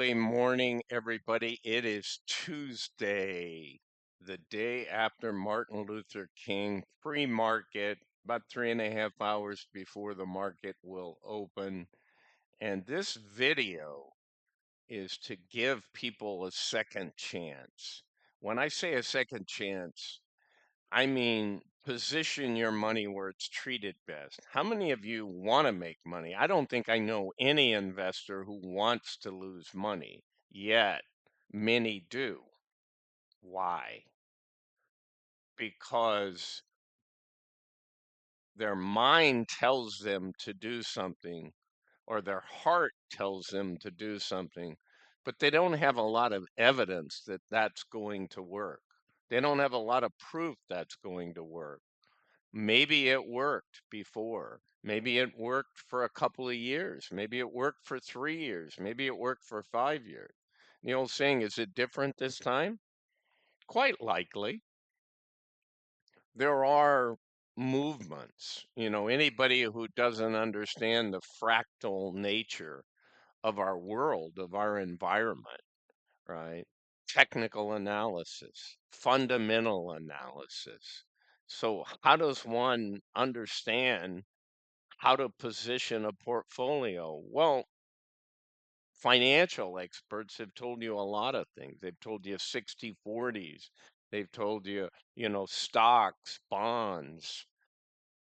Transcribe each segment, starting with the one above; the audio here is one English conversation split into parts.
early morning, everybody. It is Tuesday, the day after Martin Luther King, pre-market, about 3.5 hours before the market will open. And this video is to give people a second chance. When I say a second chance, I mean, position your money where it's treated best. How many of you want to make money? I don't think I know any investor who wants to lose money, yet many do. Why? Because their mind tells them to do something, or their heart tells them to do something, but they don't have a lot of evidence that that's going to work. They don't have a lot of proof that's going to work. Maybe it worked before. Maybe it worked for a couple of years. Maybe it worked for 3 years. Maybe it worked for 5 years. The old saying, is it different this time? Quite likely. There are movements. Anybody who doesn't understand the fractal nature of our world, of our environment, right? Technical analysis, fundamental analysis. So, how does one understand how to position a portfolio? Well, financial experts have told you a lot of things. They've told you 60/40s. They've told you, stocks, bonds.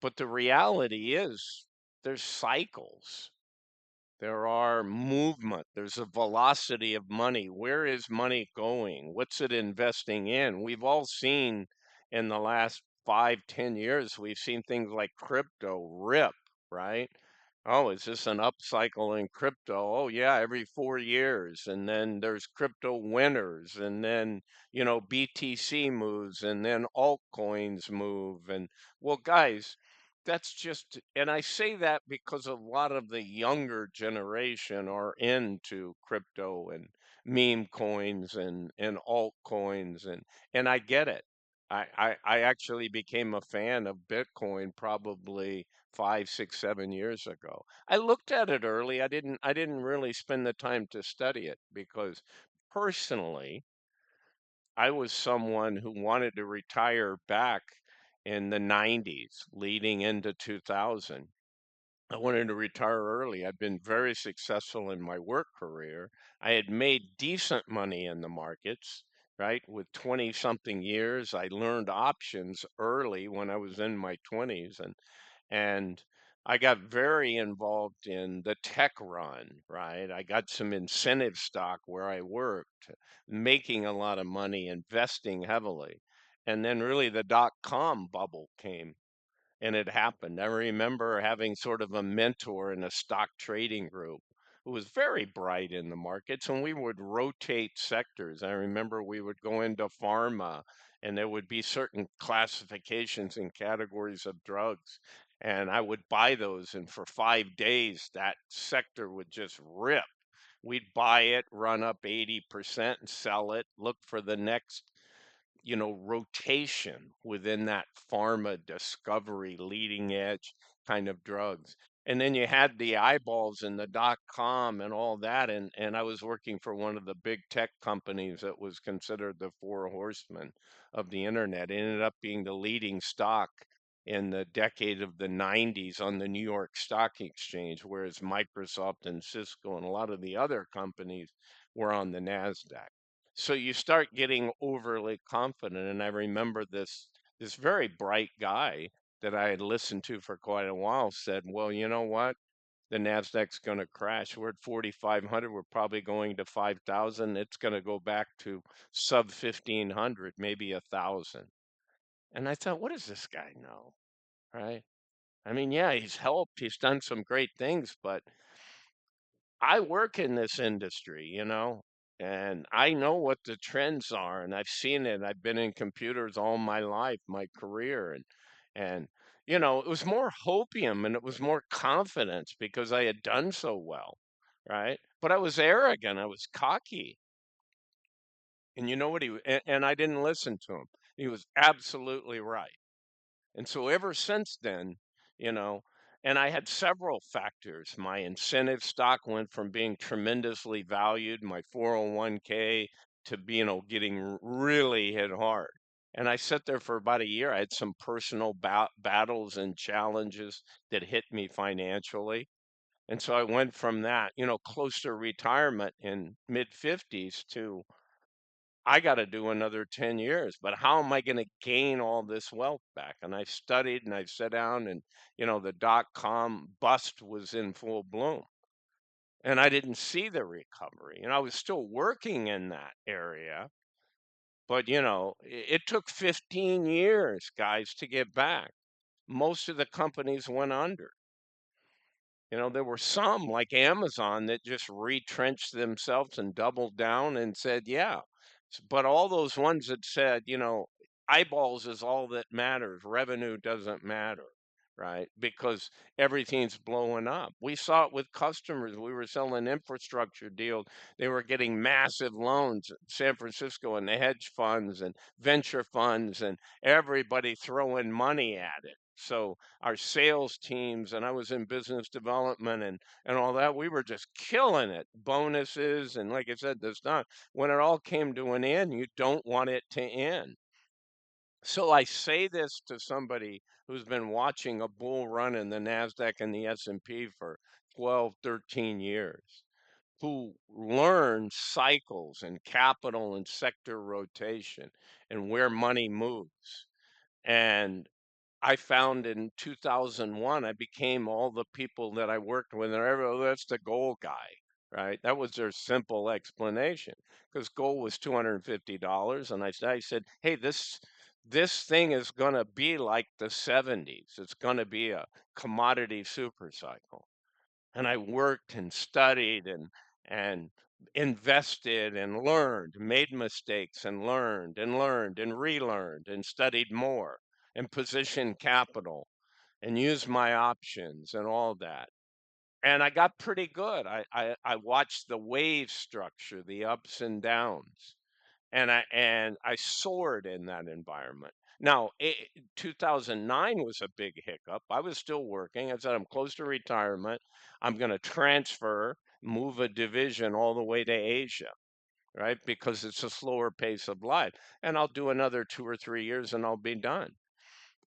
But the reality is there's cycles. There are movement. There's a velocity of money. Where is money going? What's it investing in? We've all seen in the last 5, 10 years, we've seen things like crypto rip, right? Oh, is this an upcycle in crypto? Oh, yeah, every 4 years. And then there's crypto winners. And then, BTC moves. And then altcoins move. And well, guys, that's just, and I say that because a lot of the younger generation are into crypto and meme coins and altcoins, and I get it. I actually became a fan of Bitcoin probably 5, 6, 7 years ago. I looked at it early. I didn't really spend the time to study it because personally I was someone who wanted to retire back in the 90s, leading into 2000. I wanted to retire early. I'd been very successful in my work career. I had made decent money in the markets, right? With 20 something years, I learned options early when I was in my 20s, and I got very involved in the tech run, right? I got some incentive stock where I worked, making a lot of money, investing heavily. And then really the dot-com bubble came and it happened. I remember having sort of a mentor in a stock trading group who was very bright in the markets, and we would rotate sectors. I remember we would go into pharma, and there would be certain classifications and categories of drugs, and I would buy those, and for 5 days, that sector would just rip. We'd buy it, run up 80% and sell it, look for the next rotation within that pharma discovery leading edge kind of drugs. And then you had the eyeballs and the .com and all that. And I was working for one of the big tech companies that was considered the four horsemen of the internet. It ended up being the leading stock in the decade of the 90s on the New York Stock Exchange, whereas Microsoft and Cisco and a lot of the other companies were on the NASDAQ. So you start getting overly confident. And I remember this very bright guy that I had listened to for quite a while said, well, you know what? The Nasdaq's going to crash. We're at 4,500. We're probably going to 5,000. It's going to go back to sub 1,500, maybe 1,000. And I thought, what does this guy know? Right? I mean, yeah, he's helped. He's done some great things, but I work in this industry, and I know what the trends are, and I've seen it. I've been in computers all my life, my career, and it was more hopium and it was more confidence because I had done so well, right? But I was arrogant, I was cocky, and you know what and I didn't listen to him. He was absolutely right. And so ever since then, you know, And I had several factors. My incentive stock went from being tremendously valued, my 401k, to getting really hit hard. And I sat there for about a year. I had some personal battles and challenges that hit me financially. And so I went from that, close to retirement in mid 50s to I got to do another 10 years, but how am I going to gain all this wealth back? And I studied and I sat down and, the dot-com bust was in full bloom and I didn't see the recovery. And I was still working in that area, but, it took 15 years, guys, to get back. Most of the companies went under. There were some like Amazon that just retrenched themselves and doubled down and said, yeah. But all those ones that said, eyeballs is all that matters, revenue doesn't matter, right? Because everything's blowing up. We saw it with customers. We were selling infrastructure deals. They were getting massive loans in San Francisco and the hedge funds and venture funds and everybody throwing money at it. So our sales teams, and I was in business development and all that, we were just killing it. Bonuses and like I said, this not when it all came to an end, you don't want it to end. So I say this to somebody who's been watching a bull run in the Nasdaq and the S&P for 12, 13 years, who learned cycles and capital and sector rotation and where money moves. And I found in 2001, I became all the people that I worked with. And oh, that's the gold guy, right? That was their simple explanation because gold was $250. And I said, hey, this thing is going to be like the 70s. It's going to be a commodity super cycle. And I worked and studied and invested and learned, made mistakes and learned and relearned and studied more and positioned capital and used my options and all that. And I got pretty good. I watched the wave structure, the ups and downs, and I soared in that environment. Now, 2009 was a big hiccup. I was still working. I said, I'm close to retirement. I'm going to transfer, move a division all the way to Asia, right? Because it's a slower pace of life. And I'll do another 2 or 3 years and I'll be done.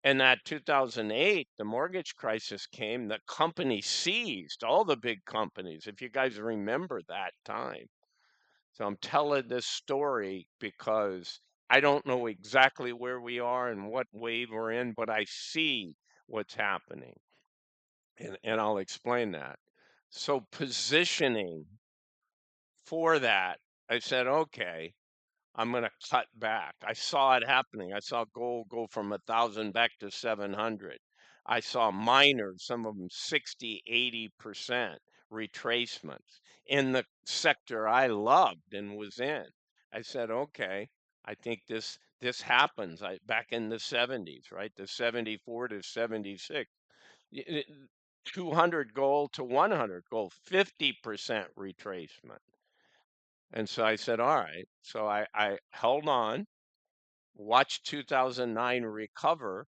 And that 2008, the mortgage crisis came, the company seized all the big companies, if you guys remember that time. So I'm telling this story because I don't know exactly where we are and what wave we're in, but I see what's happening. And I'll explain that. So positioning for that, I said, okay, I'm going to cut back. I saw it happening. I saw gold go from 1,000 back to 700. I saw miners, some of them 60, 80% retracements in the sector I loved and was in. I said, okay, I think this happens. Back in the 70s, right? The 74 to 76. 200 gold to 100 gold, 50% retracement. And so I said, all right. So I held on, watched 2009 recover,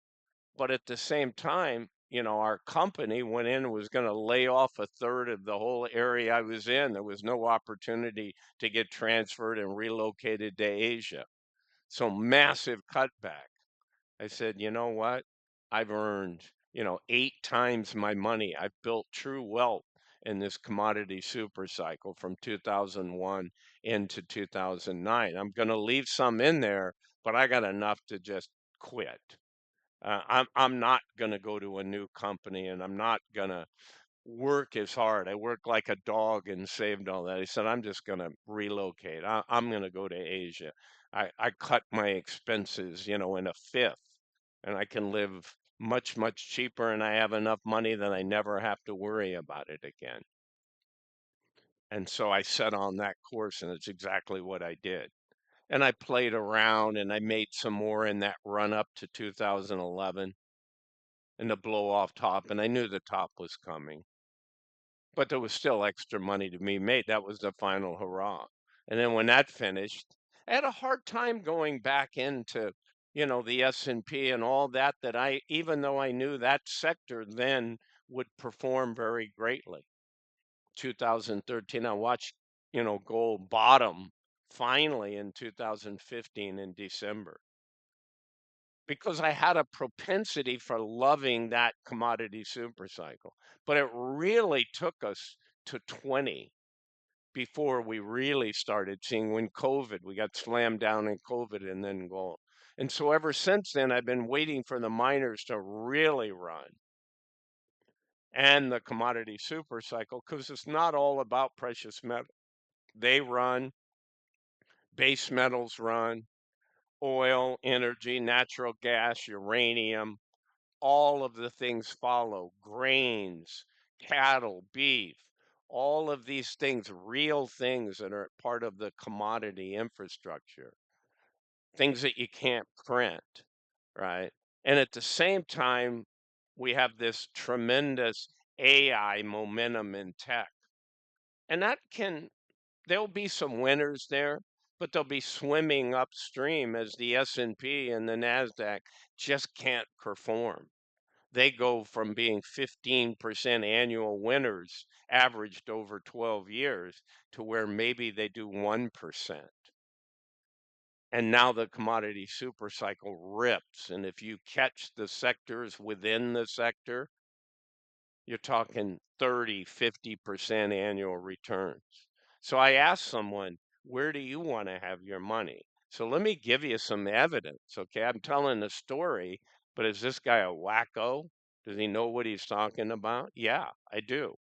but at the same time, our company went in and was going to lay off a third of the whole area I was in. There was no opportunity to get transferred and relocated to Asia. So massive cutback. I said, you know what? I've earned, 8 times my money. I've built true wealth in this commodity super cycle from 2001 into 2009. I'm going to leave some in there, but I got enough to just quit. I'm not going to go to a new company and I'm not going to work as hard. I worked like a dog and saved all that. He said, I'm just going to relocate. I'm going to go to Asia. I cut my expenses, in a fifth, and I can live much, much cheaper, and I have enough money that I never have to worry about it again. And so I set on that course, and it's exactly what I did. And I played around and I made some more in that run up to 2011 and the blow off top, and I knew the top was coming. But there was still extra money to be made. That was the final hurrah. And then when that finished, I had a hard time going back into the S&P and all that, that even though I knew that sector then would perform very greatly. 2013, I watched, gold bottom finally in 2015 in December because I had a propensity for loving that commodity super cycle. But it really took us to 20 before we really started seeing when COVID, we got slammed down in COVID and then gold. And so ever since then, I've been waiting for the miners to really run and the commodity super cycle because it's not all about precious metal. They run, base metals run, oil, energy, natural gas, uranium, all of the things follow, grains, cattle, beef, all of these things, real things that are part of the commodity infrastructure, things that you can't print, right? And at the same time, we have this tremendous AI momentum in tech. And there'll be some winners there, but they'll be swimming upstream as the S&P and the Nasdaq just can't perform. They go from being 15% annual winners averaged over 12 years to where maybe they do 1%. And now the commodity super cycle rips. And if you catch the sectors within the sector, you're talking 30, 50% annual returns. So I asked someone, where do you want to have your money? So let me give you some evidence. Okay, I'm telling a story, but is this guy a wacko? Does he know what he's talking about? Yeah, I do.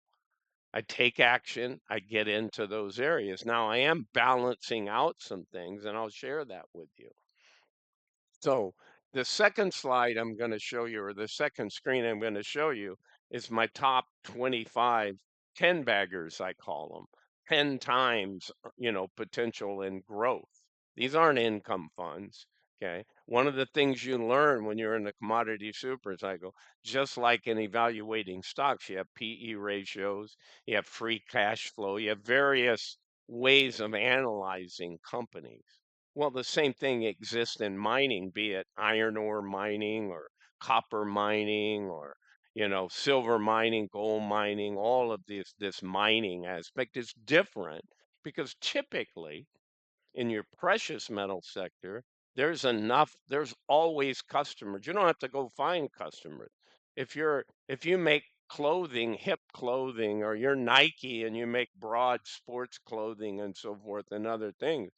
I take action, I get into those areas. Now I am balancing out some things, and I'll share that with you. So the second slide I'm going to show you, or the second screen I'm going to show you, is my top 25 10 baggers, I call them, 10 times, potential in growth. These aren't income funds. Okay. One of the things you learn when you're in the commodity super cycle, just like in evaluating stocks, you have PE ratios, you have free cash flow, you have various ways of analyzing companies. Well, the same thing exists in mining, be it iron ore mining or copper mining or, silver mining, gold mining, all of this mining aspect is different because typically in your precious metal sector, there's always customers. You don't have to go find customers. If you make clothing, hip clothing, or you're Nike and you make broad sports clothing and so forth and other things,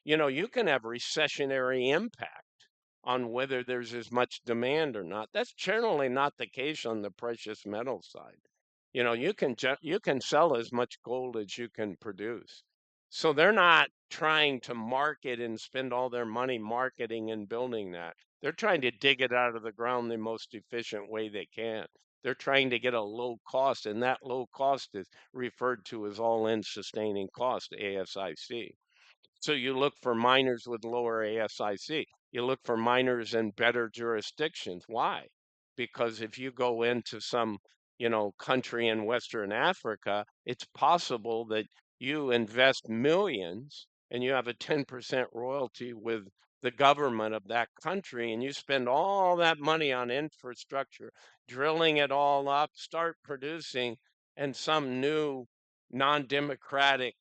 you can have recessionary impact on whether there's as much demand or not. That's generally not the case on the precious metal side. You can sell as much gold as you can produce. So they're not trying to market and spend all their money marketing and building that. They're trying to dig it out of the ground the most efficient way they can. They're trying to get a low cost, and that low cost is referred to as all-in sustaining cost, ASIC. So you look for miners with lower ASIC. You look for miners in better jurisdictions. Why? Because if you go into some, country in Western Africa, it's possible that you invest millions and you have a 10% royalty with the government of that country, and you spend all that money on infrastructure, drilling it all up, start producing, and some new non-democratic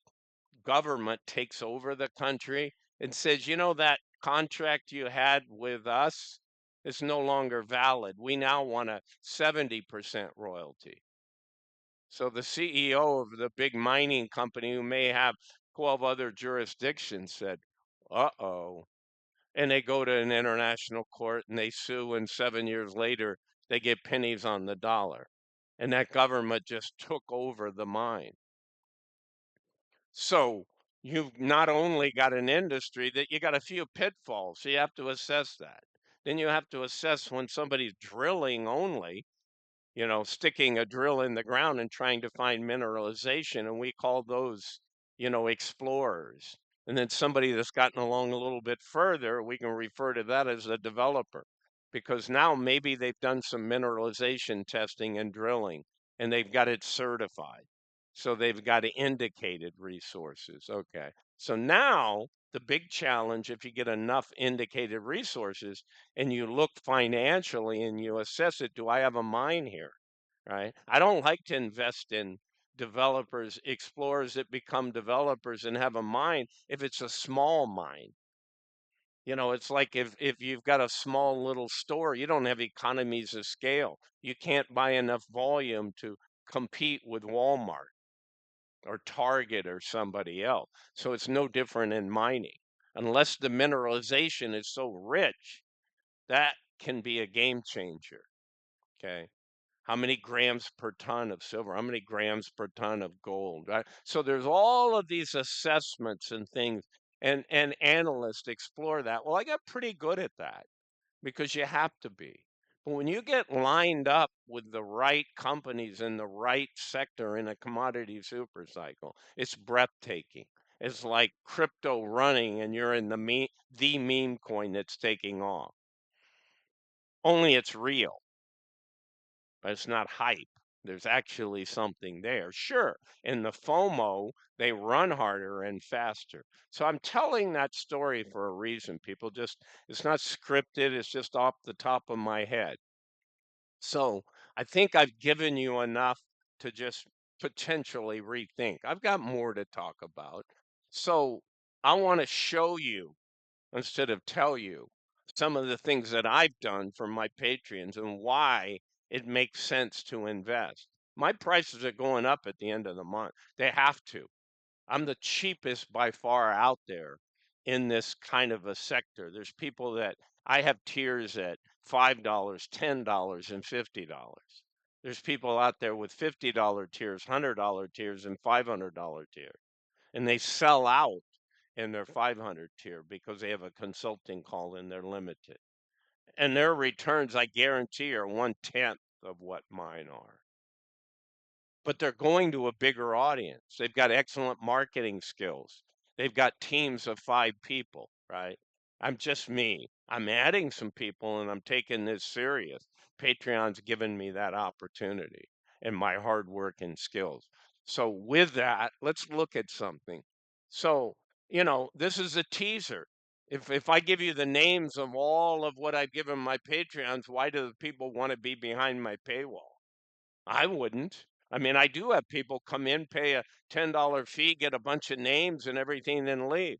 government takes over the country and says, that contract you had with us is no longer valid. We now want a 70% royalty. So the CEO of the big mining company, who may have 12 other jurisdictions, said, uh-oh. And they go to an international court and they sue, and 7 years later, they get pennies on the dollar. And that government just took over the mine. So you've not only got an industry that you got a few pitfalls, so you have to assess that. Then you have to assess when somebody's drilling only, sticking a drill in the ground and trying to find mineralization, and we call those, explorers. And then somebody that's gotten along a little bit further, we can refer to that as a developer, because now maybe they've done some mineralization testing and drilling, and they've got it certified. So they've got indicated resources. Okay. So now The big challenge, if you get enough indicated resources and you look financially and you assess it, do I have a mine here? Right? I don't like to invest in developers, explorers that become developers and have a mine if it's a small mine. It's like if you've got a small little store, you don't have economies of scale. You can't buy enough volume to compete with Walmart or Target or somebody else. So it's no different in mining. Unless the mineralization is so rich, that can be a game changer. Okay. How many grams per ton of silver? How many grams per ton of gold? Right? So there's all of these assessments and things, and analysts explore that. Well, I got pretty good at that because you have to be. But when you get lined up with the right companies in the right sector in a commodity super cycle, it's breathtaking. It's like crypto running and you're in the meme coin that's taking off. Only it's real. It's not hype. There's actually something there. Sure, in the FOMO, they run harder and faster. So I'm telling that story for a reason. People just, it's not scripted, it's just off the top of my head. So I think I've given you enough to just potentially rethink. I've got more to talk about. So I want to show you instead of tell you some of the things that I've done for my Patreons and why it makes sense to invest. My prices are going up at the end of the month. They have to. I'm the cheapest by far out there in this kind of a sector. There's people that I have tiers at $5, $10, and $50. There's people out there with $50 tiers, $100 tiers, and $500 tiers, and they sell out in their 500 tier because they have a consulting call and they're limited. And their returns, I guarantee, are 1/10 of what mine are. But they're going to a bigger audience. They've got excellent marketing skills. They've got teams of 5 people, right? I'm just me. I'm adding some people and I'm taking this serious. Patreon's given me that opportunity and my hard work and skills. So with that, let's look at something. So, this is a teaser. If I give you the names of all of what I've given my Patreons, why do the people want to be behind my paywall? I wouldn't. I mean, I do have people come in, pay a $10 fee, get a bunch of names and everything, then leave.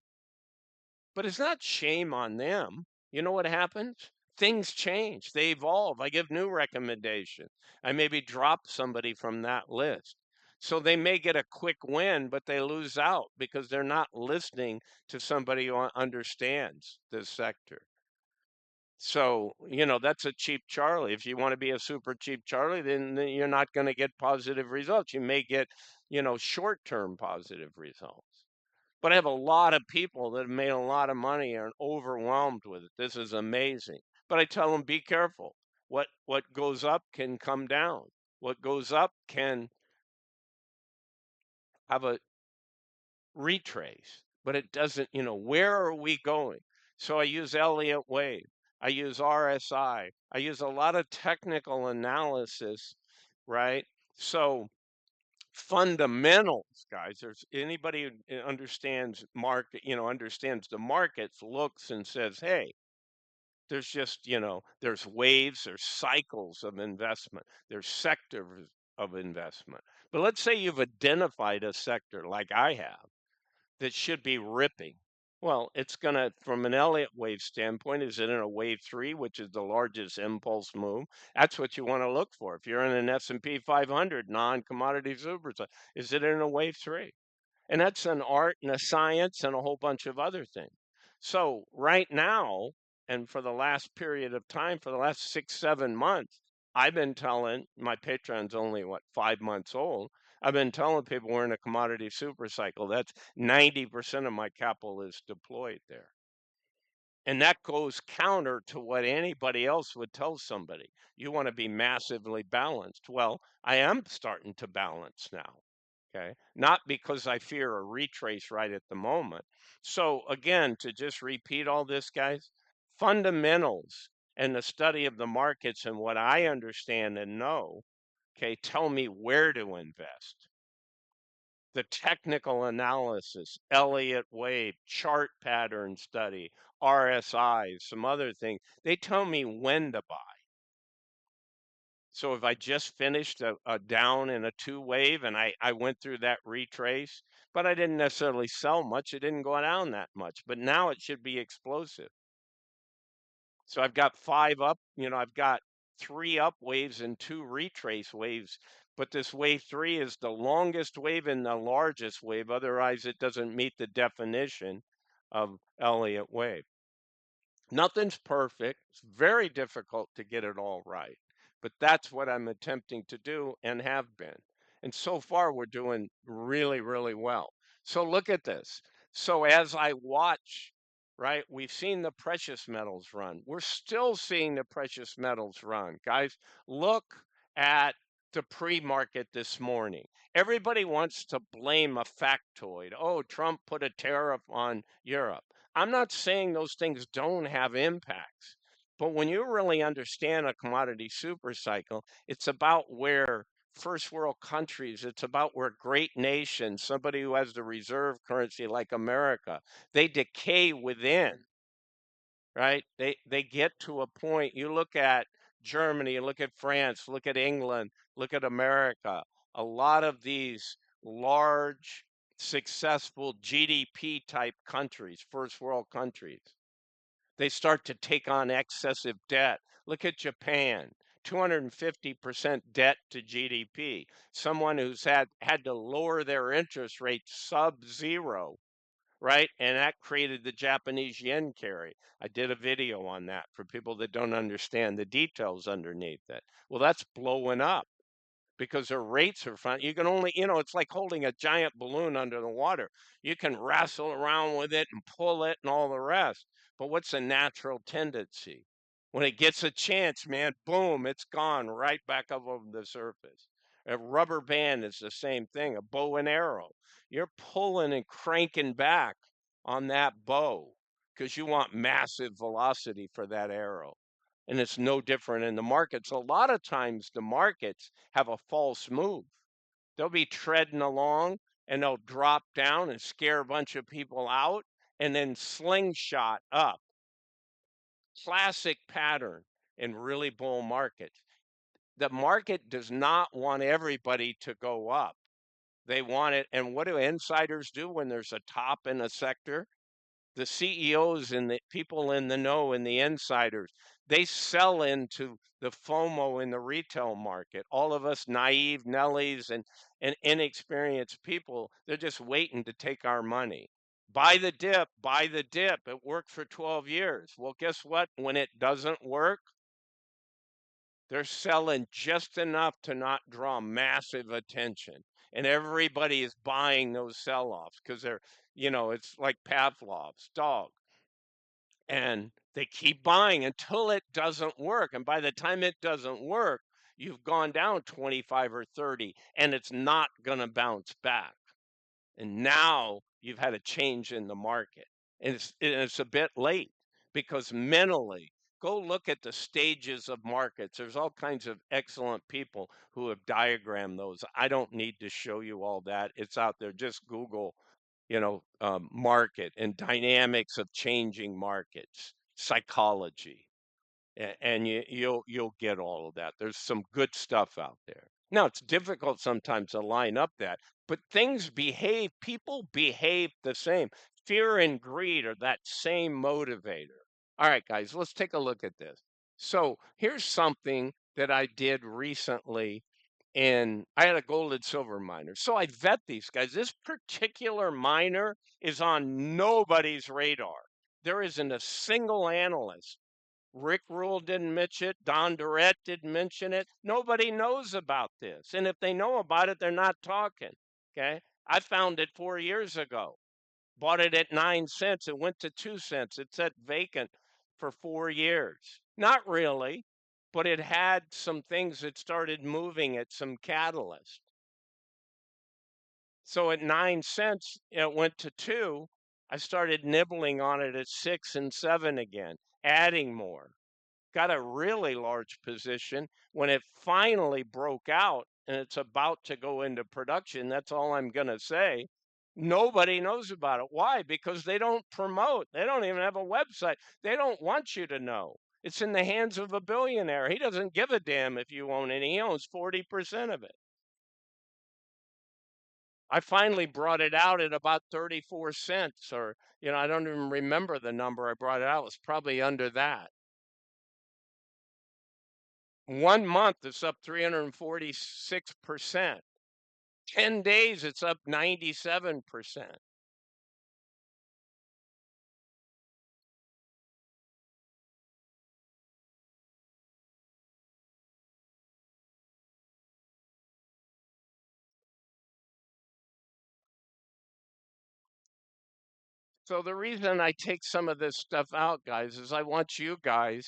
But it's not shame on them. You know what happens? Things change, they evolve. I give new recommendations. I maybe drop somebody from that list. So they may get a quick win, but they lose out because they're not listening to somebody who understands this sector. So, that's a cheap Charlie. If you want to be a super cheap Charlie, then you're not going to get positive results. You may get, short-term positive results. But I have a lot of people that have made a lot of money and are overwhelmed with it. This is amazing. But I tell them, be careful. What goes up can come down. What goes up can have a retrace, but it doesn't, where are we going? So I use Elliott Wave, I use RSI, I use a lot of technical analysis, right? So fundamentals, guys, there's anybody who understands market, understands the markets, looks and says, hey, there's just, there's waves, there's cycles of investment, there's sectors of investment. But let's say you've identified a sector like I have that should be ripping. Well, it's going to, from an Elliott wave standpoint, is it in a wave 3, which is the largest impulse move? That's what you want to look for. If you're in an S&P 500 non-commodity super, is it in a wave 3? And that's an art and a science and a whole bunch of other things. So right now, and for the last period of time, for the last 6, 7 months, I've been telling my Patreon's only what 5 months old. I've been telling people we're in a commodity super cycle. That's 90% of my capital is deployed there. And that goes counter to what anybody else would tell somebody. You want to be massively balanced. Well, I am starting to balance now. Okay. Not because I fear a retrace right at the moment. So, again, to just repeat all this, guys, fundamentals and the study of the markets and what I understand and know, okay, tell me where to invest. the technical analysis, Elliott wave, chart pattern study, RSIs, some other things. They tell me when to buy. So if I just finished a down in a two wave and I went through that retrace, but I didn't necessarily sell much, it didn't go down that much. But now it should be explosive. So I've got five up, I've got three up waves and two retrace waves. But this wave three is the longest wave and the largest wave. Otherwise, it doesn't meet the definition of Elliott wave. Nothing's perfect. It's very difficult to get it all right. But that's what I'm attempting to do and have been. And so far, we're doing really, really well. So look at this. So as I watch, right, we've seen the precious metals run. We're still seeing the precious metals run. Guys, look at the pre-market this morning. Everybody wants to blame a factoid. Oh, Trump put a tariff on Europe. I'm not saying those things don't have impacts, but when you really understand a commodity super cycle, it's about where first world countries, it's about where great nations, somebody who has the reserve currency like America, they decay within, right? They get to a point. You look at Germany, you look at France, look at England, look at America. A lot of these large, successful GDP type countries, first world countries, they start to take on excessive debt. Look at Japan, 250% debt to GDP. Someone who's had to lower their interest rate sub-zero, right? And that created the Japanese yen carry. I did a video on that for people that don't understand the details underneath it. Well, that's blowing up because their rates are fine. You can only, it's like holding a giant balloon under the water. You can wrestle around with it and pull it and all the rest. But what's a natural tendency? When it gets a chance, man, boom, it's gone right back up over the surface. A rubber band is the same thing, a bow and arrow. You're pulling and cranking back on that bow because you want massive velocity for that arrow. And it's no different in the markets. A lot of times the markets have a false move. They'll be treading along and they'll drop down and scare a bunch of people out and then slingshot up. Classic pattern in really bull markets. The market does not want everybody to go up. They want it. And what do insiders do when there's a top in a sector? The CEOs and the people in the know and the insiders, they sell into the FOMO in the retail market. All of us naive Nellies and inexperienced people, they're just waiting to take our money. Buy the dip, buy the dip. It worked for 12 years. Well, guess what? When it doesn't work, they're selling just enough to not draw massive attention. And everybody is buying those sell-offs because it's like Pavlov's dog. And they keep buying until it doesn't work. And by the time it doesn't work, you've gone down 25 or 30 and it's not going to bounce back. And now you've had a change in the market. And it's a bit late because mentally, go look at the stages of markets. There's all kinds of excellent people who have diagrammed those. I don't need to show you all that. It's out there. Just Google, market and dynamics of changing markets, psychology, and you'll get all of that. There's some good stuff out there. Now it's difficult sometimes to line up that, but things behave, people behave the same. Fear and greed are that same motivator. All right, guys, let's take a look at this. So here's something that I did recently, and I had a gold and silver miner. So I vet these guys. This particular miner is on nobody's radar. There isn't a single analyst. Rick Rule didn't mention it. Don Durrett didn't mention it. Nobody knows about this. And if they know about it, they're not talking. Okay. I found it 4 years ago. Bought it at 9 cents. It went to 2 cents. It sat vacant for 4 years. Not really, but it had some things that started moving at some catalyst. So at 9 cents, it went to two. I started nibbling on it at 6 and 7 again, adding more. Got a really large position when it finally broke out and it's about to go into production. That's all I'm going to say. Nobody knows about it. Why? Because they don't promote. They don't even have a website. They don't want you to know. It's in the hands of a billionaire. He doesn't give a damn if you own any. He owns 40% of it. I finally brought it out at about 34 cents, or, I don't even remember the number I brought it out. It was probably under that. 1 month, it's up 346%. 10 days, it's up 97%. So the reason I take some of this stuff out, guys, is I want you guys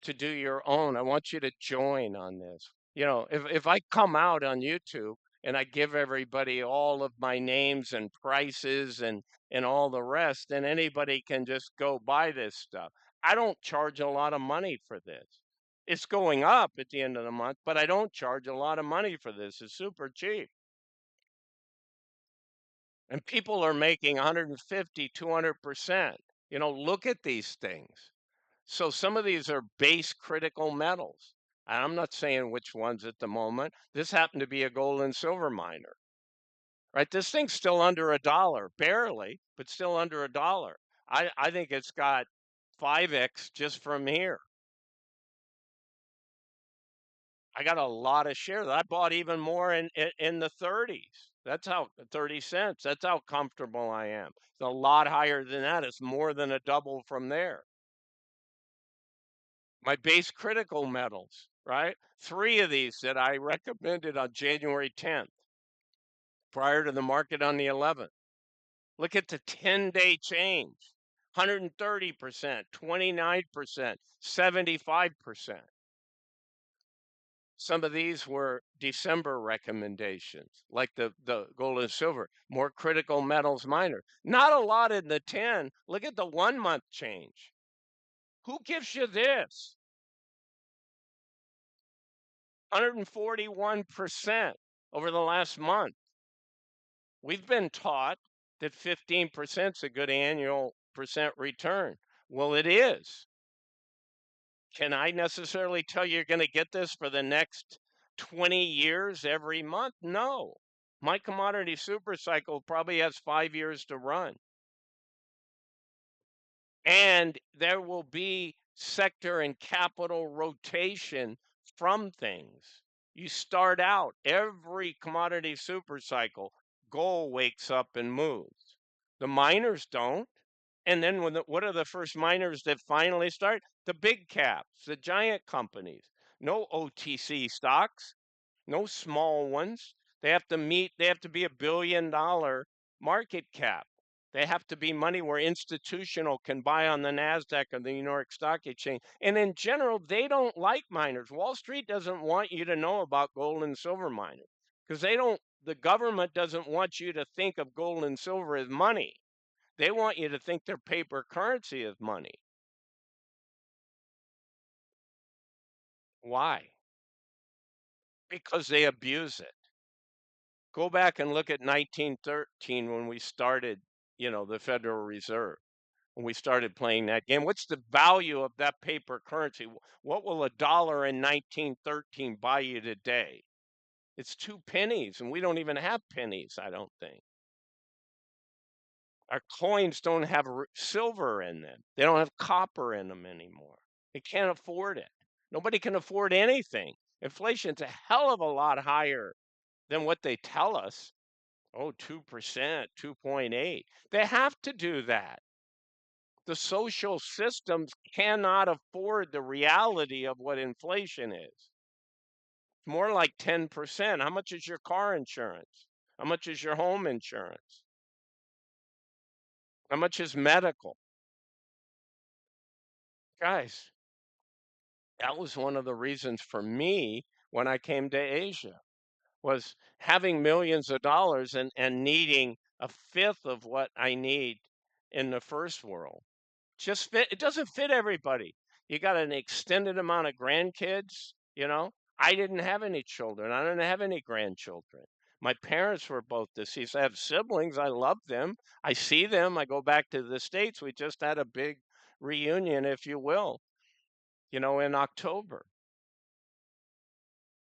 to do your own. I want you to join on this. If I come out on YouTube and I give everybody all of my names and prices and all the rest, then anybody can just go buy this stuff. I don't charge a lot of money for this. It's going up at the end of the month, but I don't charge a lot of money for this. It's super cheap. And people are making 150, 200%. Look at these things. So some of these are base critical metals. And I'm not saying which ones at the moment. This happened to be a gold and silver miner, right? This thing's still under $1, barely, but still under $1. I think it's got 5x just from here. I got a lot of shares. I bought even more in the 30s. That's how 30 cents. That's how comfortable I am. It's a lot higher than that. It's more than a double from there. My base critical metals, right? 3 of these that I recommended on January 10th, prior to the market on the 11th. Look at the 10-day change. 130%, 29%, 75%. Some of these were December recommendations, like the gold and silver, more critical metals miner. Not a lot in the 10. Look at the 1 month change. Who gives you this? 141% over the last month. We've been taught that 15% is a good annual percent return. Well, it is. Can I necessarily tell you you're going to get this for the next 20 years every month? No. My commodity super cycle probably has 5 years to run. And there will be sector and capital rotation from things. You start out every commodity super cycle, gold wakes up and moves. The miners don't. And then what are the first miners that finally start? The big caps, the giant companies. No OTC stocks, no small ones. They have to be $1 billion market cap. They have to be money where institutional can buy on the NASDAQ or the New York Stock Exchange. And in general, they don't like miners. Wall Street doesn't want you to know about gold and silver miners because the government doesn't want you to think of gold and silver as money. They want you to think their paper currency is money. Why? Because they abuse it. Go back and look at 1913 when we started, the Federal Reserve, when we started playing that game. What's the value of that paper currency? What will $1 in 1913 buy you today? It's 2 pennies, and we don't even have pennies, I don't think. Our coins don't have silver in them. They don't have copper in them anymore. They can't afford it. Nobody can afford anything. Inflation's a hell of a lot higher than what they tell us. Oh, 2%, 2.8. They have to do that. The social systems cannot afford the reality of what inflation is. It's more like 10%. How much is your car insurance? How much is your home insurance? How much is medical? Guys, that was one of the reasons for me when I came to Asia, was having millions of dollars and needing a fifth of what I need in the first world. It doesn't fit everybody. You got an extended amount of grandkids, I didn't have any children. I didn't have any grandchildren. My parents were both deceased. I have siblings. I love them. I see them. I go back to the States. We just had a big reunion, if you will, in October.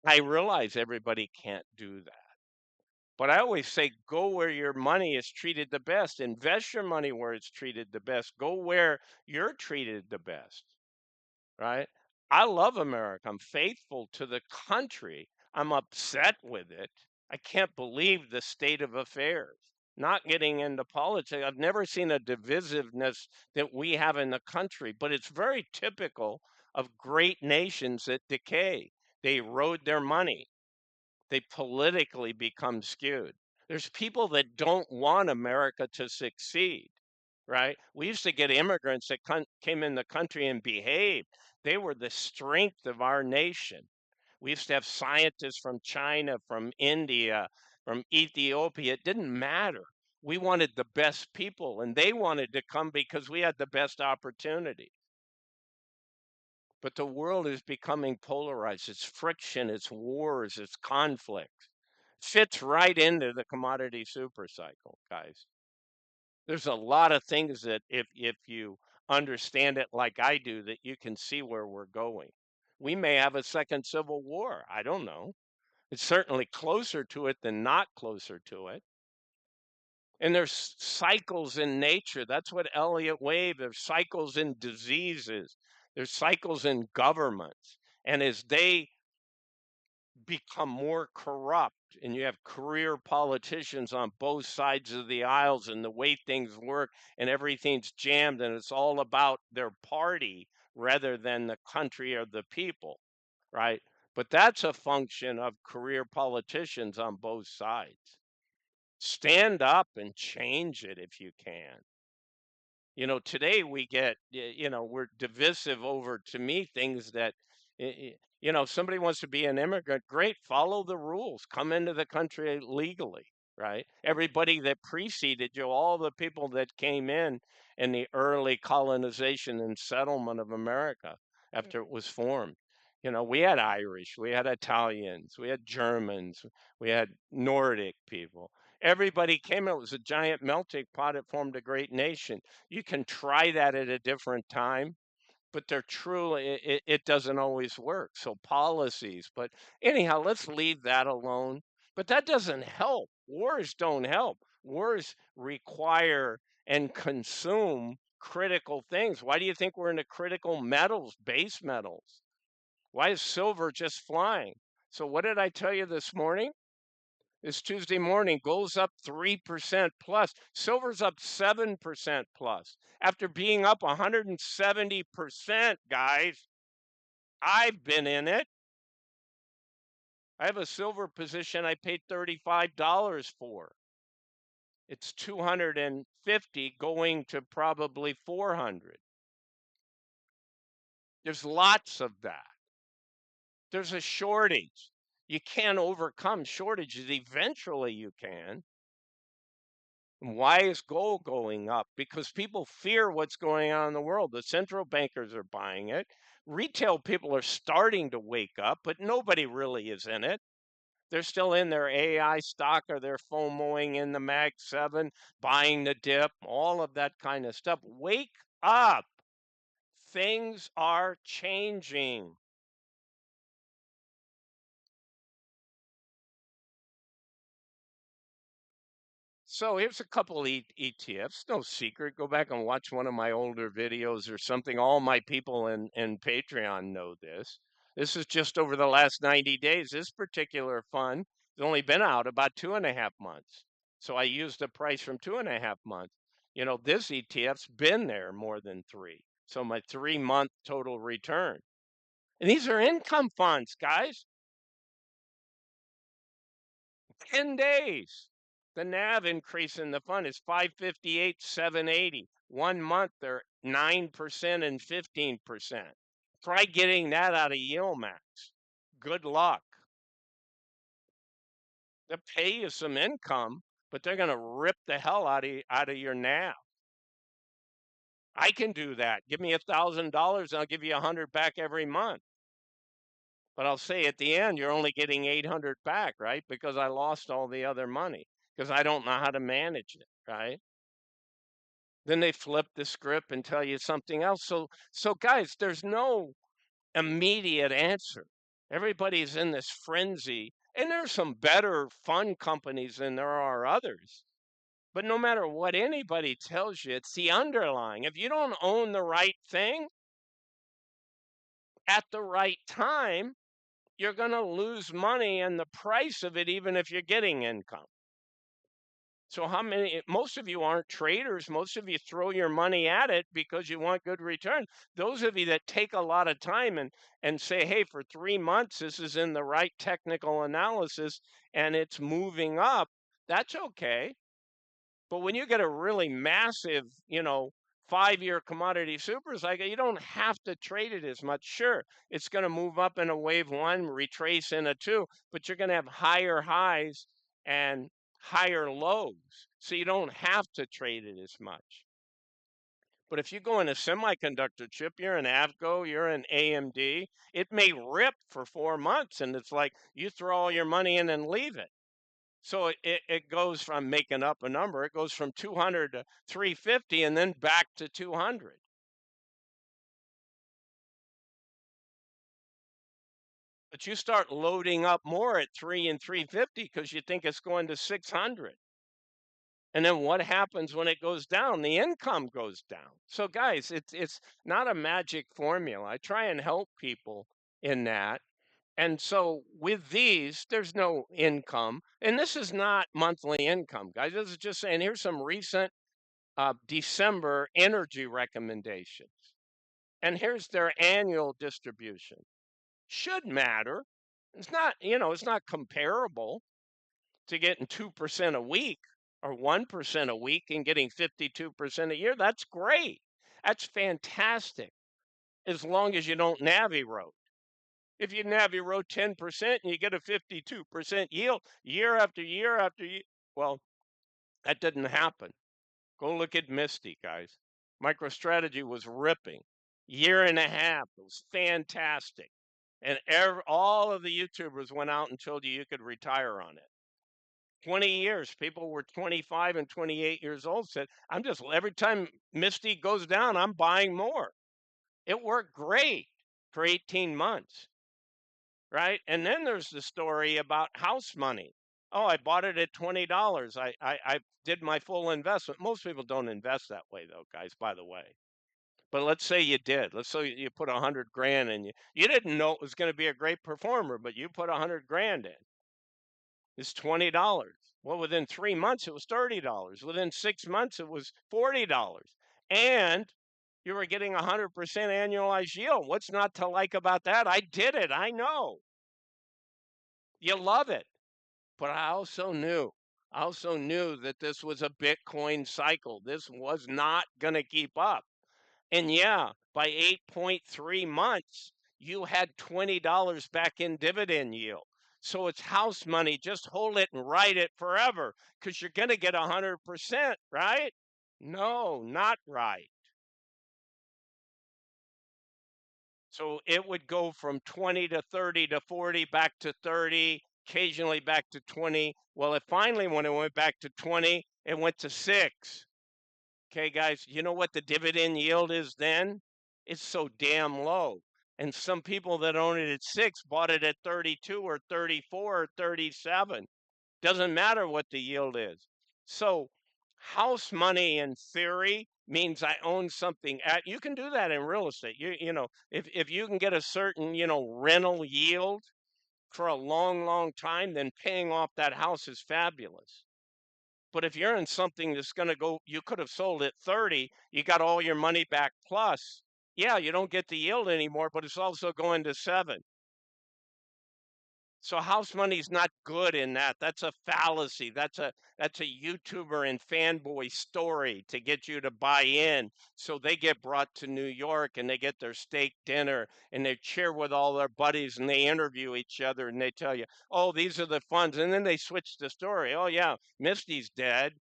I realize everybody can't do that. But I always say go where your money is treated the best. Invest your money where it's treated the best. Go where you're treated the best, right? I love America. I'm faithful to the country. I'm upset with it. I can't believe the state of affairs. Not getting into politics, I've never seen a divisiveness that we have in the country, but it's very typical of great nations that decay. They erode their money, they politically become skewed. There's people that don't want America to succeed, right? We used to get immigrants that came in the country and behaved. They were the strength of our nation. We used to have scientists from China, from India, from Ethiopia. It didn't matter. We wanted the best people, and they wanted to come because we had the best opportunity. But the world is becoming polarized. It's friction, it's wars, it's conflict. Fits right into the commodity super cycle, guys. There's a lot of things that if you understand it like I do, that you can see where we're going. We may have a second civil war. I don't know. It's certainly closer to it than not closer to it. And there's cycles in nature. That's what Elliott Wave, there's cycles in diseases, there's cycles in governments. And as they become more corrupt and you have career politicians on both sides of the aisles and the way things work and everything's jammed and it's all about their party rather than the country or the people, right? But that's a function of career politicians on both sides. Stand up and change it if you can. Today we get, we're divisive over, to me, things that, somebody wants to be an immigrant, great, follow the rules, come into the country legally, right? Everybody that preceded you, all the people that came in the early colonization and settlement of America after it was formed. We had Irish, we had Italians, we had Germans, we had Nordic people. Everybody came. It was a giant melting pot. It formed a great nation. You can try that at a different time, but they're true. It doesn't always work. So policies, but anyhow, let's leave that alone. But that doesn't help. Wars don't help. Wars require and consume critical things. Why do you think we're into critical metals, base metals? Why is silver just flying? So what did I tell you this morning? This Tuesday morning, gold's up 3% plus. Silver's up 7% plus. After being up 170%, guys, I've been in it. I have a silver position I paid $35 for. It's 250 going to probably 400. There's lots of that. There's a shortage. You can't overcome shortages. Eventually you can. Why is gold going up? Because people fear what's going on in the world. The central bankers are buying it. Retail people are starting to wake up, but nobody really is in it. They're still in their AI stock or they're FOMOing in the Mag 7, buying the dip, all of that kind of stuff. Wake up. Things are changing. So here's a couple ETFs. No secret. Go back and watch one of my older videos or something. All my people in Patreon know this. This is just over the last 90 days. This particular fund has only been out about 2.5 months. So I used the price from 2.5 months. This ETF's been there more than three. So my 3-month total return. And these are income funds, guys. 10 days. The NAV increase in the fund is 558, 780. 1 month, they're 9% and 15%. Try getting that out of Yield Max. Good luck. They'll pay you some income, but they're going to rip the hell out of your NAV. I can do that. Give me $1,000 and I'll give you 100 back every month. But I'll say at the end, you're only getting 800 back, right? Because I lost all the other money because I don't know how to manage it, right? Then they flip the script and tell you something else. So guys, there's no immediate answer. Everybody's in this frenzy, and there's some better fun companies than there are others. But no matter what anybody tells you, it's the underlying. If you don't own the right thing at the right time, you're going to lose money in the price of it, even if you're getting income. So how many, most of you aren't traders. Most of you throw your money at it because you want good return. Those of you that take a lot of time and say, hey, for 3 months, this is in the right technical analysis and it's moving up, that's okay. But when you get a really massive, 5-year commodity super cycle, you don't have to trade it as much. Sure, it's going to move up in a wave one, retrace in a two, but you're going to have higher highs and higher lows. So you don't have to trade it as much. But if you go in a semiconductor chip, you're in Avgo, you're in AMD, it may rip for 4 months and it's like you throw all your money in and leave it. So it goes from making up a number, it goes from 200 to 350 and then back to 200. But you start loading up more at 3 and 350 because you think it's going to 600. And then what happens when it goes down? The income goes down. So guys, it's not a magic formula. I try and help people in that. And so with these, there's no income. And this is not monthly income, guys. This is just saying here's some recent December energy recommendations. And here's their annual distribution. Should matter. It's not, it's not comparable to getting 2% a week or 1% a week and getting 52% a year. That's great. That's fantastic as long as you don't Navi road. If you Navi road 10% and you get a 52% yield year after year after year, well, that didn't happen. Go look at Misty, guys. MicroStrategy was ripping. Year and a half. It was fantastic. And all of the YouTubers went out and told you could retire on it. 20 years. People were 25 and 28 years old said, every time Misty goes down, I'm buying more. It worked great for 18 months, right? And then there's the story about house money. Oh, I bought it at $20. I did my full investment. Most people don't invest that way, though, guys, by the way. But let's say you did. Let's say you put 100 grand in. You didn't know it was going to be a great performer, but you put 100 grand in. It's $20. Well, within 3 months, it was $30. Within 6 months, it was $40. And you were getting 100% annualized yield. What's not to like about that? I did it. I know. You love it. But I also knew that this was a Bitcoin cycle. This was not going to keep up. And yeah, by 8.3 months, you had $20 back in dividend yield. So it's house money. Just hold it and write it forever because you're going to get 100%, right? No, not right. So it would go from 20 to 30 to 40, back to 30, occasionally back to 20. Well, when it went back to 20, it went to 6. Okay, guys, you know what the dividend yield is then? It's so damn low. And some people that own it at 6 bought it at 32 or 34 or 37. Doesn't matter what the yield is. So, house money in theory means I own something. You can do that in real estate. If you can get a certain, rental yield for a long, long time, then paying off that house is fabulous. But if you're in something that's going to go, you could have sold at 30, you got all your money back plus. Yeah, you don't get the yield anymore, but it's also going to 7. So house money's not good in that. That's a fallacy. That's a YouTuber and fanboy story to get you to buy in. So they get brought to New York and they get their steak dinner and they cheer with all their buddies and they interview each other and they tell you, "Oh, these are the funds." And then they switch the story. "Oh yeah, Misty's dead.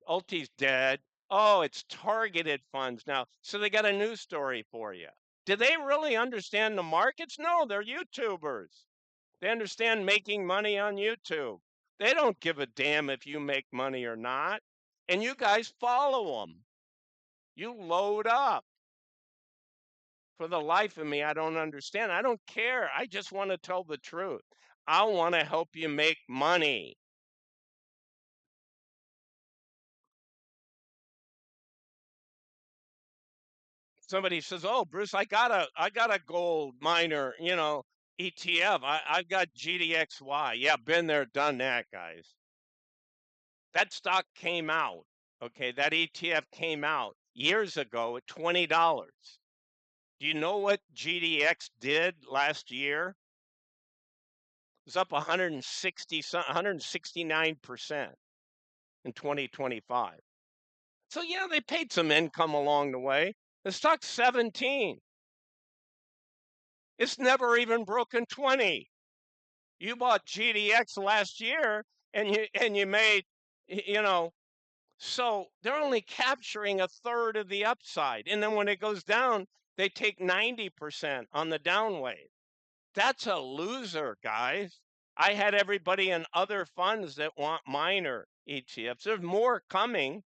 Ulti's dead. Oh, it's targeted funds now." So they got a new story for you. Do they really understand the markets? No, they're YouTubers. They understand making money on YouTube. They don't give a damn if you make money or not. And you guys follow them. You load up. For the life of me, I don't understand. I don't care. I just want to tell the truth. I want to help you make money. Somebody says, "Oh, Bruce, I got a gold miner, ETF. I've got GDXY." Yeah, been there, done that, guys. That stock came out. Okay, that ETF came out years ago at $20. Do you know what GDX did last year? It was up 169% in 2025. So yeah, they paid some income along the way. The stock's 17. It's never even broken 20. You bought GDX last year and you made you know so they're only capturing a third of the upside. And then when it goes down, they take 90% on the down wave. That's a loser, guys. I had everybody in other funds that want minor ETFs. There's more coming,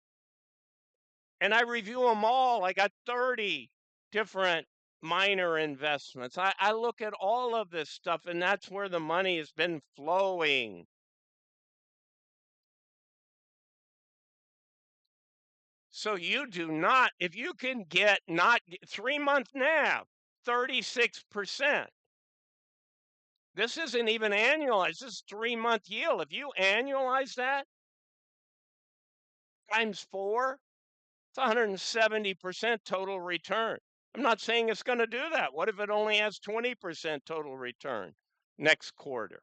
and I review them all. I got 30 different minor investments. I look at all of this stuff, and that's where the money has been flowing. So you do not, if you can get not 3 month NAV, 36%. This isn't even annualized. This is 3 month yield. If you annualize that times four, it's 170% total return. I'm not saying it's going to do that. What if it only has 20% total return next quarter?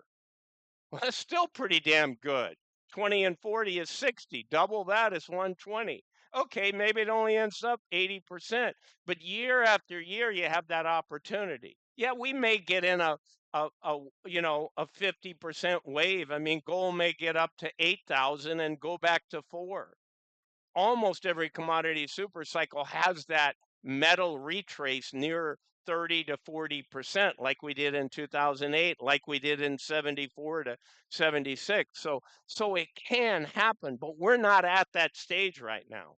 Well, that's still pretty damn good. 20 and 40 is 60. Double that is 120. Okay, maybe it only ends up 80%, but year after year you have that opportunity. Yeah, we may get in a 50% wave. I mean, gold may get up to 8,000 and go back to 4. Almost every commodity super cycle has that metal retrace near 30 to 40%, like we did in 2008, like we did in 74 to 76. So it can happen, but we're not at that stage right now.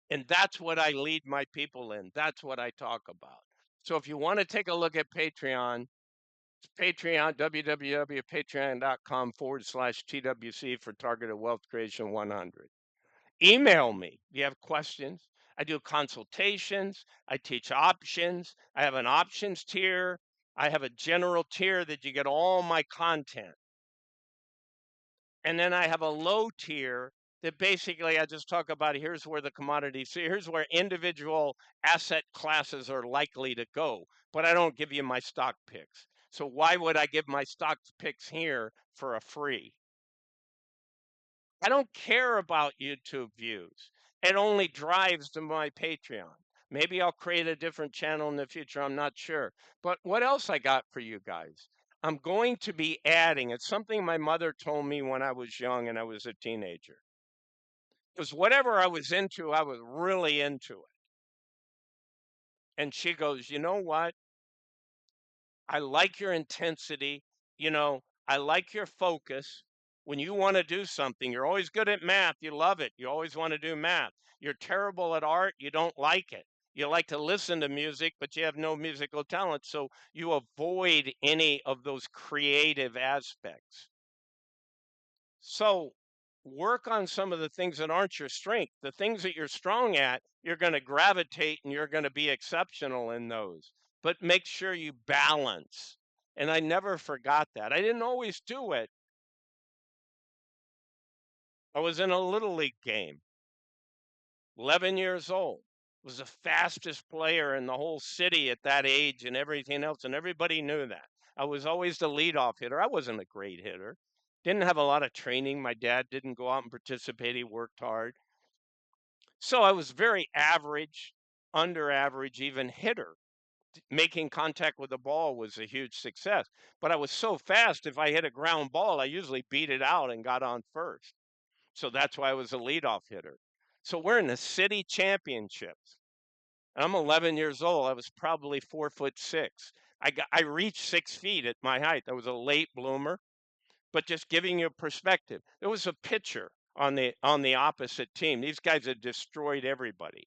And that's what I lead my people in. That's what I talk about. So if you want to take a look at Patreon, it's Patreon, www.patreon.com/TWC for Targeted Wealth Creation 100. Email me if you have questions. I do consultations. I teach options. I have an options tier. I have a general tier that you get all my content. And then I have a low tier that basically I just talk about here's where the commodities, here's where individual asset classes are likely to go. But I don't give you my stock picks. So why would I give my stock picks here for a free? I don't care about YouTube views. It only drives to my Patreon. Maybe I'll create a different channel in the future. I'm not sure. But what else I got for you guys? I'm going to be adding, it's something my mother told me when I was young and I was a teenager. Because whatever I was into, I was really into it. And she goes, you know what? I like your intensity. I like your focus. When you want to do something, you're always good at math. You love it. You always want to do math. You're terrible at art. You don't like it. You like to listen to music, but you have no musical talent. So you avoid any of those creative aspects. So work on some of the things that aren't your strength. The things that you're strong at, you're going to gravitate and you're going to be exceptional in those. But make sure you balance. And I never forgot that. I didn't always do it. I was in a little league game, 11 years old. Was the fastest player in the whole city at that age and everything else, and everybody knew that. I was always the leadoff hitter. I wasn't a great hitter. Didn't have a lot of training. My dad didn't go out and participate. He worked hard. So I was very average, under average, even hitter. Making contact with the ball was a huge success. But I was so fast, if I hit a ground ball, I usually beat it out and got on first. So that's why I was a leadoff hitter. So we're in the city championships. And I'm 11 years old. I was probably 4'6". I reached 6 feet at my height. I was a late bloomer, but just giving you perspective. There was a pitcher on the opposite team. These guys had destroyed everybody.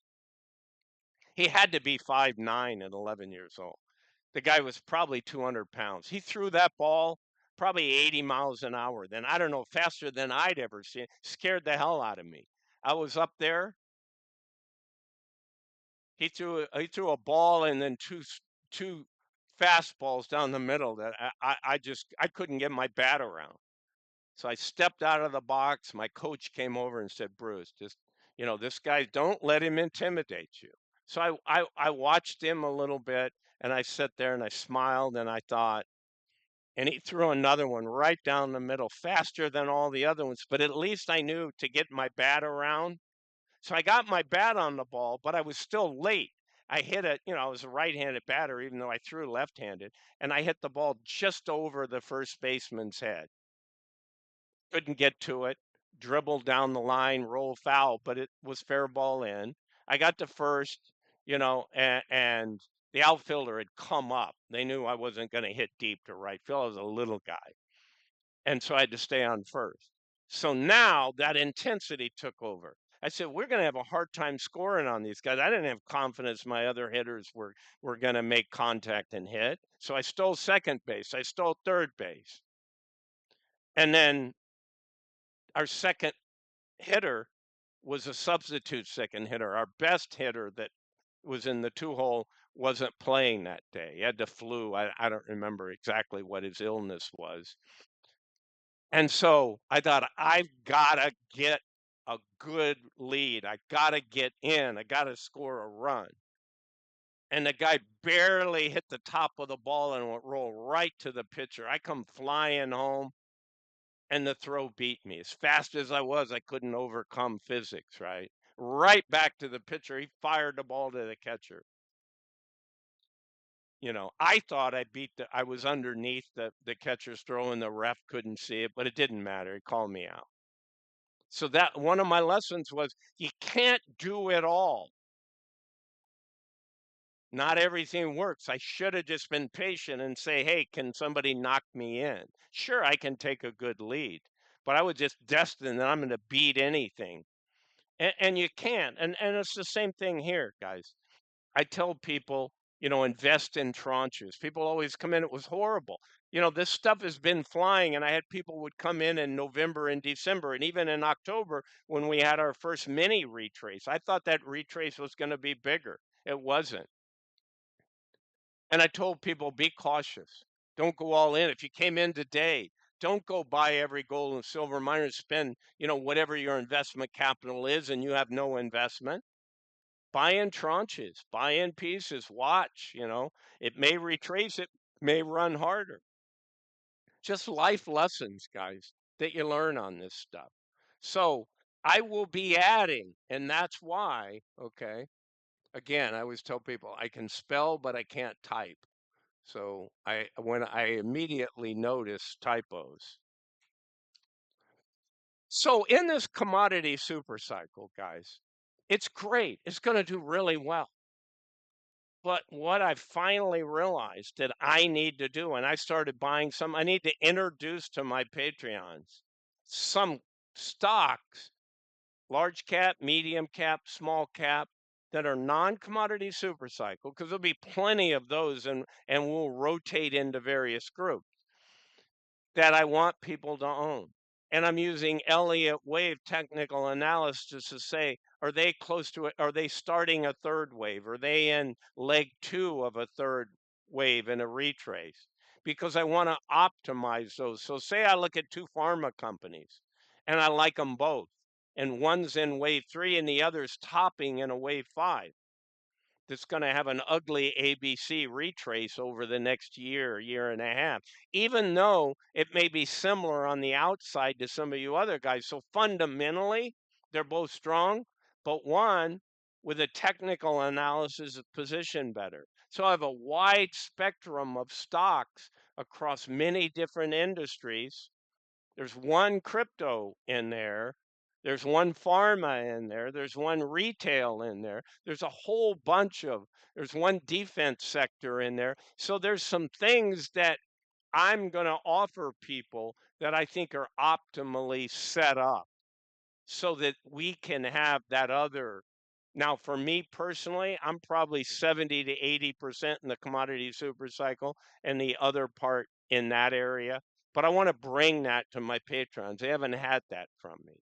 He had to be 5'9" at 11 years old. The guy was probably 200 pounds. He threw that ball probably 80 miles an hour. Then I don't know, faster than I'd ever seen. Scared the hell out of me. I was up there. He threw a ball and then two fastballs down the middle that I couldn't get my bat around. So I stepped out of the box. My coach came over and said, "Bruce, just this guy, don't let him intimidate you." So I watched him a little bit, and I sat there and I smiled and I thought, and he threw another one right down the middle, faster than all the other ones. But at least I knew to get my bat around. So I got my bat on the ball, but I was still late. I hit it, I was a right-handed batter, even though I threw left-handed, and I hit the ball just over the first baseman's head. Couldn't get to it, dribbled down the line, roll foul, but it was fair ball in. I got to first, and the outfielder had come up. They knew I wasn't going to hit deep to right field. I was a little guy. And so I had to stay on first. So now that intensity took over. I said, we're going to have a hard time scoring on these guys. I didn't have confidence my other hitters were going to make contact and hit. So I stole second base. I stole third base. And then our second hitter was a substitute second hitter. Our best hitter that was in the two hole wasn't playing that day. He had the flu. I don't remember exactly what his illness was. And so I thought, I've got to get a good lead. I got to get in. I got to score a run. And the guy barely hit the top of the ball and went roll right to the pitcher. I come flying home, and the throw beat me. As fast as I was, I couldn't overcome physics, right? Right back to the pitcher. He fired the ball to the catcher. I thought I was underneath the catcher's throw and the ref couldn't see it, but it didn't matter. He called me out. So that one of my lessons was you can't do it all. Not everything works. I should have just been patient and say, hey, can somebody knock me in? Sure, I can take a good lead, but I was just destined that I'm going to beat anything. And you can't. And it's the same thing here, guys. I tell people, invest in tranches. People always come in, it was horrible. This stuff has been flying, and I had people would come in November and December, and even in October when we had our first mini retrace. I thought that retrace was going to be bigger. It wasn't. And I told people, be cautious. Don't go all in. If you came in today, don't go buy every gold and silver miner and spend, whatever your investment capital is, and you have no investment. Buy in tranches, buy in pieces, watch, it may retrace, it may run harder. Just life lessons, guys, that you learn on this stuff. So I will be adding, and that's why, okay, again, I always tell people I can spell, but I can't type. So when I immediately notice typos. So in this commodity super cycle, guys, it's great. It's going to do really well. But what I finally realized that I need to do, and I started buying some, I need to introduce to my Patreons some stocks, large cap, medium cap, small cap, that are non-commodity super cycle, because there'll be plenty of those, and we'll rotate into various groups that I want people to own. And I'm using Elliott wave technical analysis to say, are they close to it? Are they starting a third wave? Are they in leg 2 of a third wave in a retrace? Because I want to optimize those. So say I look at two pharma companies and I like them both, and one's in wave 3 and the other's topping in a wave 5. That's going to have an ugly ABC retrace over the next year and a half, even though it may be similar on the outside to some of you other guys. So fundamentally, they're both strong, but one with a technical analysis is positioned better. So I have a wide spectrum of stocks across many different industries. There's one crypto in there There's one pharma in there. There's one retail in there. There's a whole bunch of, there's one defense sector in there. So there's some things that I'm going to offer people that I think are optimally set up so that we can have that other. Now, for me personally, I'm probably 70 to 80% in the commodity super cycle and the other part in that area. But I want to bring that to my patrons. They haven't had that from me.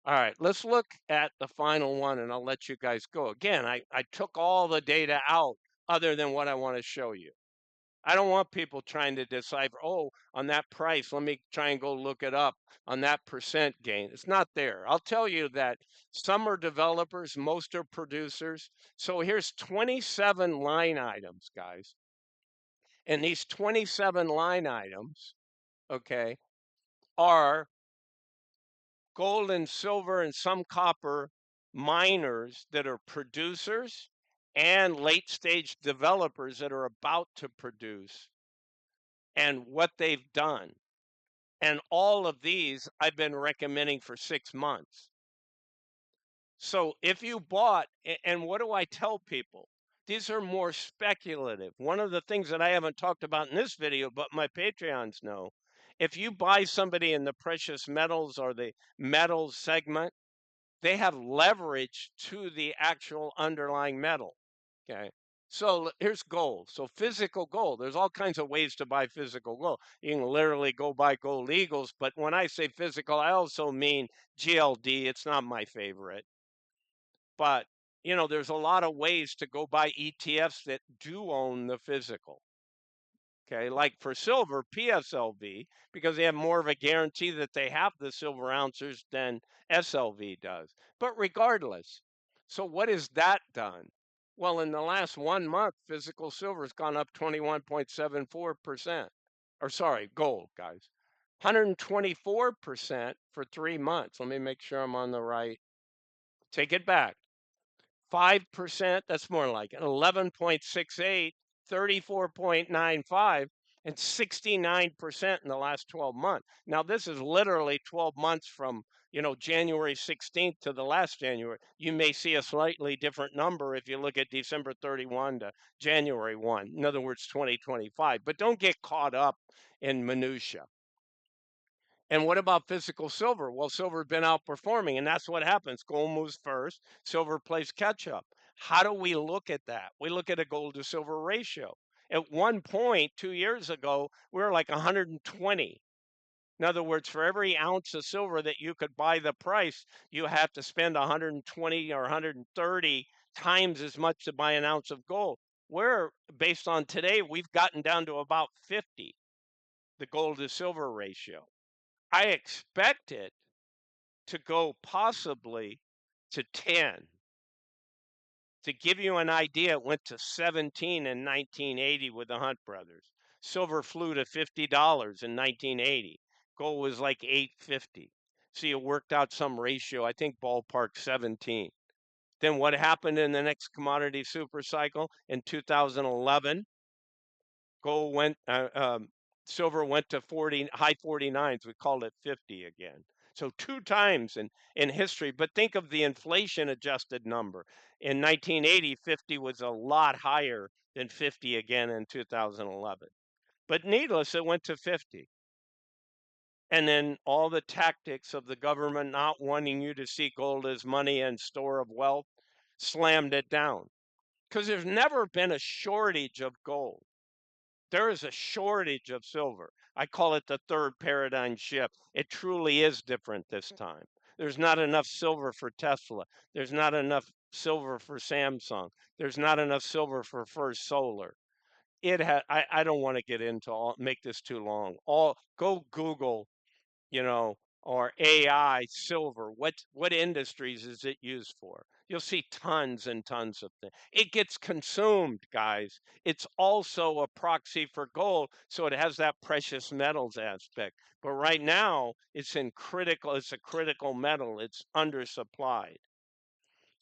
All right, let's look at the final one and I'll let you guys go. Again, I took all the data out other than what I want to show you. I don't want people trying to decipher, oh, on that price, let me try and go look it up on that percent gain. It's not there. I'll tell you that some are developers, most are producers. So here's 27 line items, guys. And these 27 line items, okay, are gold and silver and some copper miners that are producers and late stage developers that are about to produce and what they've done. And all of these I've been recommending for 6 months. So if you bought, and what do I tell people? These are more speculative. One of the things that I haven't talked about in this video, but my Patreons know, if you buy somebody in the precious metals or the metals segment, they have leverage to the actual underlying metal. Okay. So here's gold. So physical gold, there's all kinds of ways to buy physical gold. You can literally go buy gold eagles, but when I say physical, I also mean GLD. It's not my favorite, but there's a lot of ways to go buy ETFs that do own the physical. Okay, like for silver, PSLV, because they have more of a guarantee that they have the silver ounces than SLV does. But regardless, so what has that done? Well, in the last 1 month, physical silver has gone up 21.74%. Or sorry, gold, guys. 124% for 3 months. Let me make sure I'm on the right. Take it back. 5%, that's more like it, 11.68, 34.95, and 69% in the last 12 months. Now, this is literally 12 months from, January 16th to the last January. You may see a slightly different number if you look at December 31 to January 1, in other words, 2025. But don't get caught up in minutia. And what about physical silver? Well, silver has been outperforming, and that's what happens. Gold moves first, silver plays catch up. How do we look at that? We look at a gold to silver ratio. At one point, 2 years ago, we were like 120. In other words, for every ounce of silver that you could buy the price, you have to spend 120 or 130 times as much to buy an ounce of gold. We're based on today, we've gotten down to about 50, the gold to silver ratio. I expect it to go possibly to 10. To give you an idea, it went to 17 in 1980 with the Hunt brothers. Silver flew to $50 in 1980. Gold was like 850. So you worked out some ratio, I think ballpark 17. Then what happened in the next commodity super cycle in 2011? Gold went, silver went to 40, high 49s. We called it 50 again. So two times in history. But think of the inflation adjusted number. In 1980, 50 was a lot higher than 50 again in 2011. But needless, it went to 50. And then all the tactics of the government not wanting you to see gold as money and store of wealth slammed it down. Because there's never been a shortage of gold. There is a shortage of silver. I call it the third paradigm shift. It truly is different this time. There's not enough silver for Tesla. There's not enough silver for Samsung. There's not enough silver for First Solar. I don't want to get into make this too long. Go Google, you know, or AI silver. What industries is it used for? You'll see tons and tons of things. It gets consumed, guys. It's also a proxy for gold, so it has that precious metals aspect. But right now, it's a critical metal. It's undersupplied.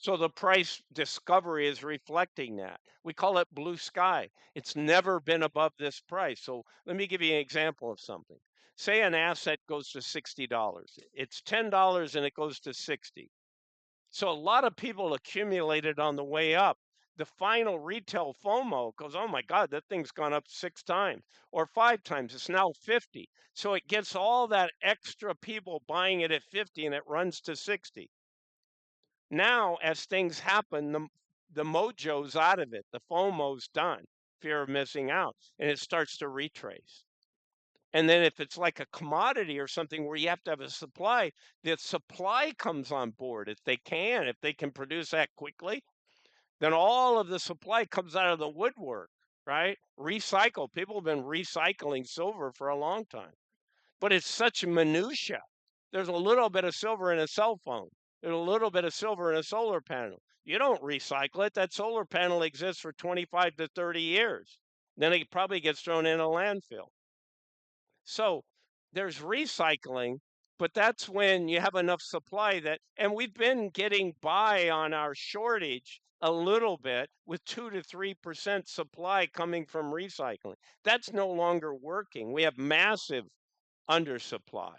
So the price discovery is reflecting that. We call it blue sky. It's never been above this price. So let me give you an example of something. Say an asset goes to $60. It's $10 and it goes to 60. So a lot of people accumulated on the way up. The final retail FOMO goes, oh my God, that thing's gone up 6 times or 5 times. It's now 50. So it gets all that extra people buying it at 50 and it runs to 60. Now, as things happen, the mojo's out of it. The FOMO's done, fear of missing out, and it starts to retrace. And then if it's like a commodity or something where you have to have a supply, the supply comes on board if they can produce that quickly, then all of the supply comes out of the woodwork, right? Recycle. People have been recycling silver for a long time, but it's such minutia. There's a little bit of silver in a cell phone. There's a little bit of silver in a solar panel. You don't recycle it. That solar panel exists for 25 to 30 years. Then it probably gets thrown in a landfill. So there's recycling, but that's when you have enough supply that, and we've been getting by on our shortage a little bit with 2 to 3% supply coming from recycling. That's no longer working. We have massive undersupply.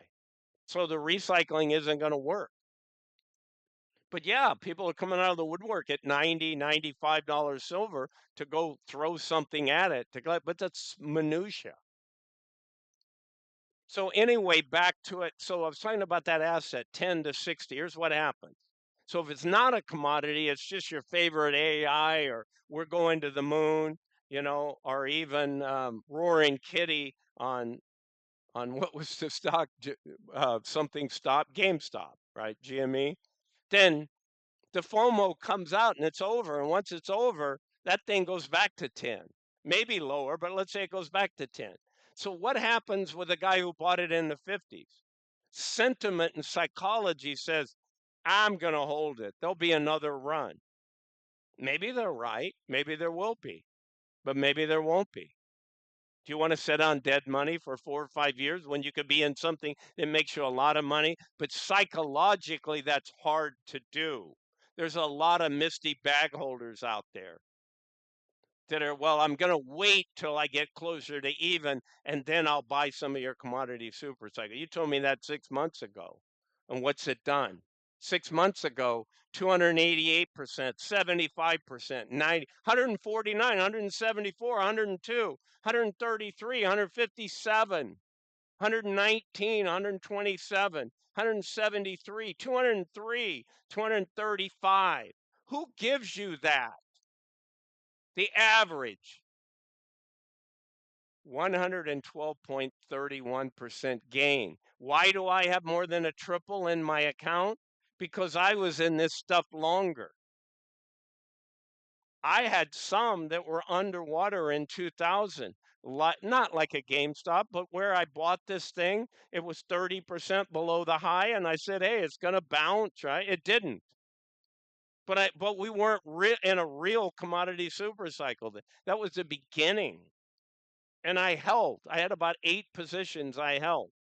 So the recycling isn't going to work. But yeah, people are coming out of the woodwork at $90, $95 silver to go throw something at it. But that's minutia. So anyway, back to it. So I was talking about that asset, 10 to 60. Here's what happens. So if it's not a commodity, it's just your favorite AI, or we're going to the moon, or even Roaring Kitty on what was the stock, something stop, GameStop, right? GME. Then the FOMO comes out and it's over. And once it's over, that thing goes back to 10, maybe lower, but let's say it goes back to 10. So what happens with a guy who bought it in the 50s? Sentiment and psychology says, I'm going to hold it. There'll be another run. Maybe they're right. Maybe there will be, but maybe there won't be. Do you want to sit on dead money for 4 or 5 years when you could be in something that makes you a lot of money? But psychologically, that's hard to do. There's a lot of misty bag holders out there that are, well, I'm going to wait till I get closer to even, and then I'll buy some of your commodity super cycle. You told me that 6 months ago. And what's it done? 6 months ago, 288%, 75%, 90, 149, 174, 102, 133, 157, 119, 127, 173, 203, 235. Who gives you that? The average, 112.31% gain. Why do I have more than a triple in my account? Because I was in this stuff longer. I had some that were underwater in 2000. Not like a GameStop, but where I bought this thing, it was 30% below the high, and I said, "Hey, it's going to bounce," right? It didn't. But we weren't in a real commodity super cycle. That was the beginning. And I held. I had about 8 positions I held.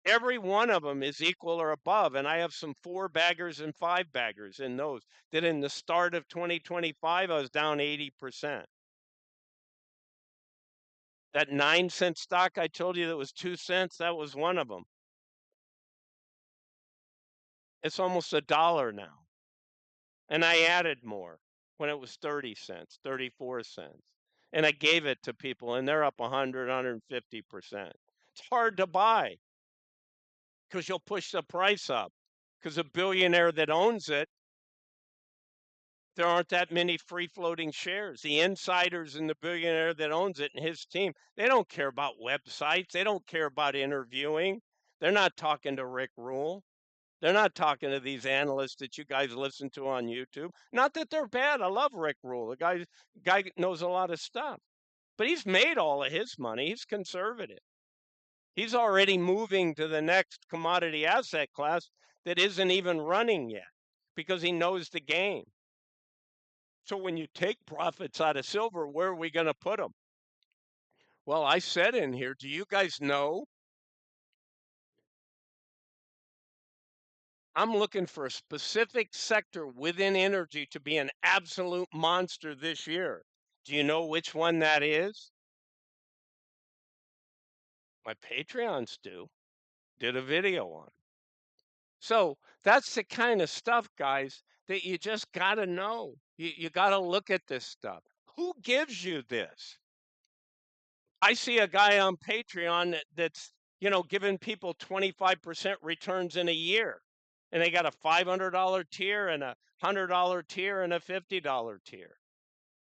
Every one of them is equal or above, and I have some 4 baggers and 5 baggers in those. That in the start of 2025, I was down 80%. That 9-cent stock I told you that was 2 cents, that was one of them. It's almost $1 now. And I added more when it was 30 cents, 34 cents. And I gave it to people, and they're up 100, 150%. It's hard to buy because you'll push the price up. Because a billionaire that owns it, there aren't that many free floating shares. The insiders and the billionaire that owns it and his team, they don't care about websites. They don't care about interviewing. They're not talking to Rick Rule. They're not talking to these analysts that you guys listen to on YouTube. Not that they're bad. I love Rick Rule. The guy knows a lot of stuff. But he's made all of his money. He's conservative. He's already moving to the next commodity asset class that isn't even running yet because he knows the game. So when you take profits out of silver, where are we going to put them? Well, I said in here, do you guys know I'm looking for a specific sector within energy to be an absolute monster this year. Do you know which one that is? My Patreons did a video on. So that's the kind of stuff, guys, that you just got to know. You got to look at this stuff. Who gives you this? I see a guy on Patreon that's, giving people 25% returns in a year. And they got a $500 tier and a $100 tier and a $50 tier.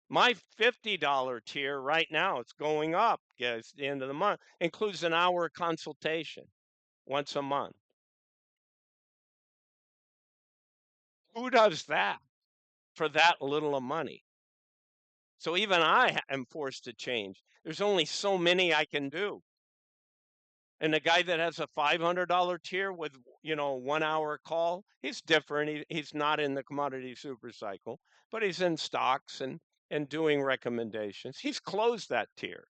My $50 tier right now, it's going up, guys, at the end of the month, includes an hour consultation once a month. Who does that for that little of money? So even I am forced to change. There's only so many I can do. And the guy that has a $500 tier with, 1 hour call, he's different. He's not in the commodity super cycle, but he's in stocks and doing recommendations. He's closed that tier.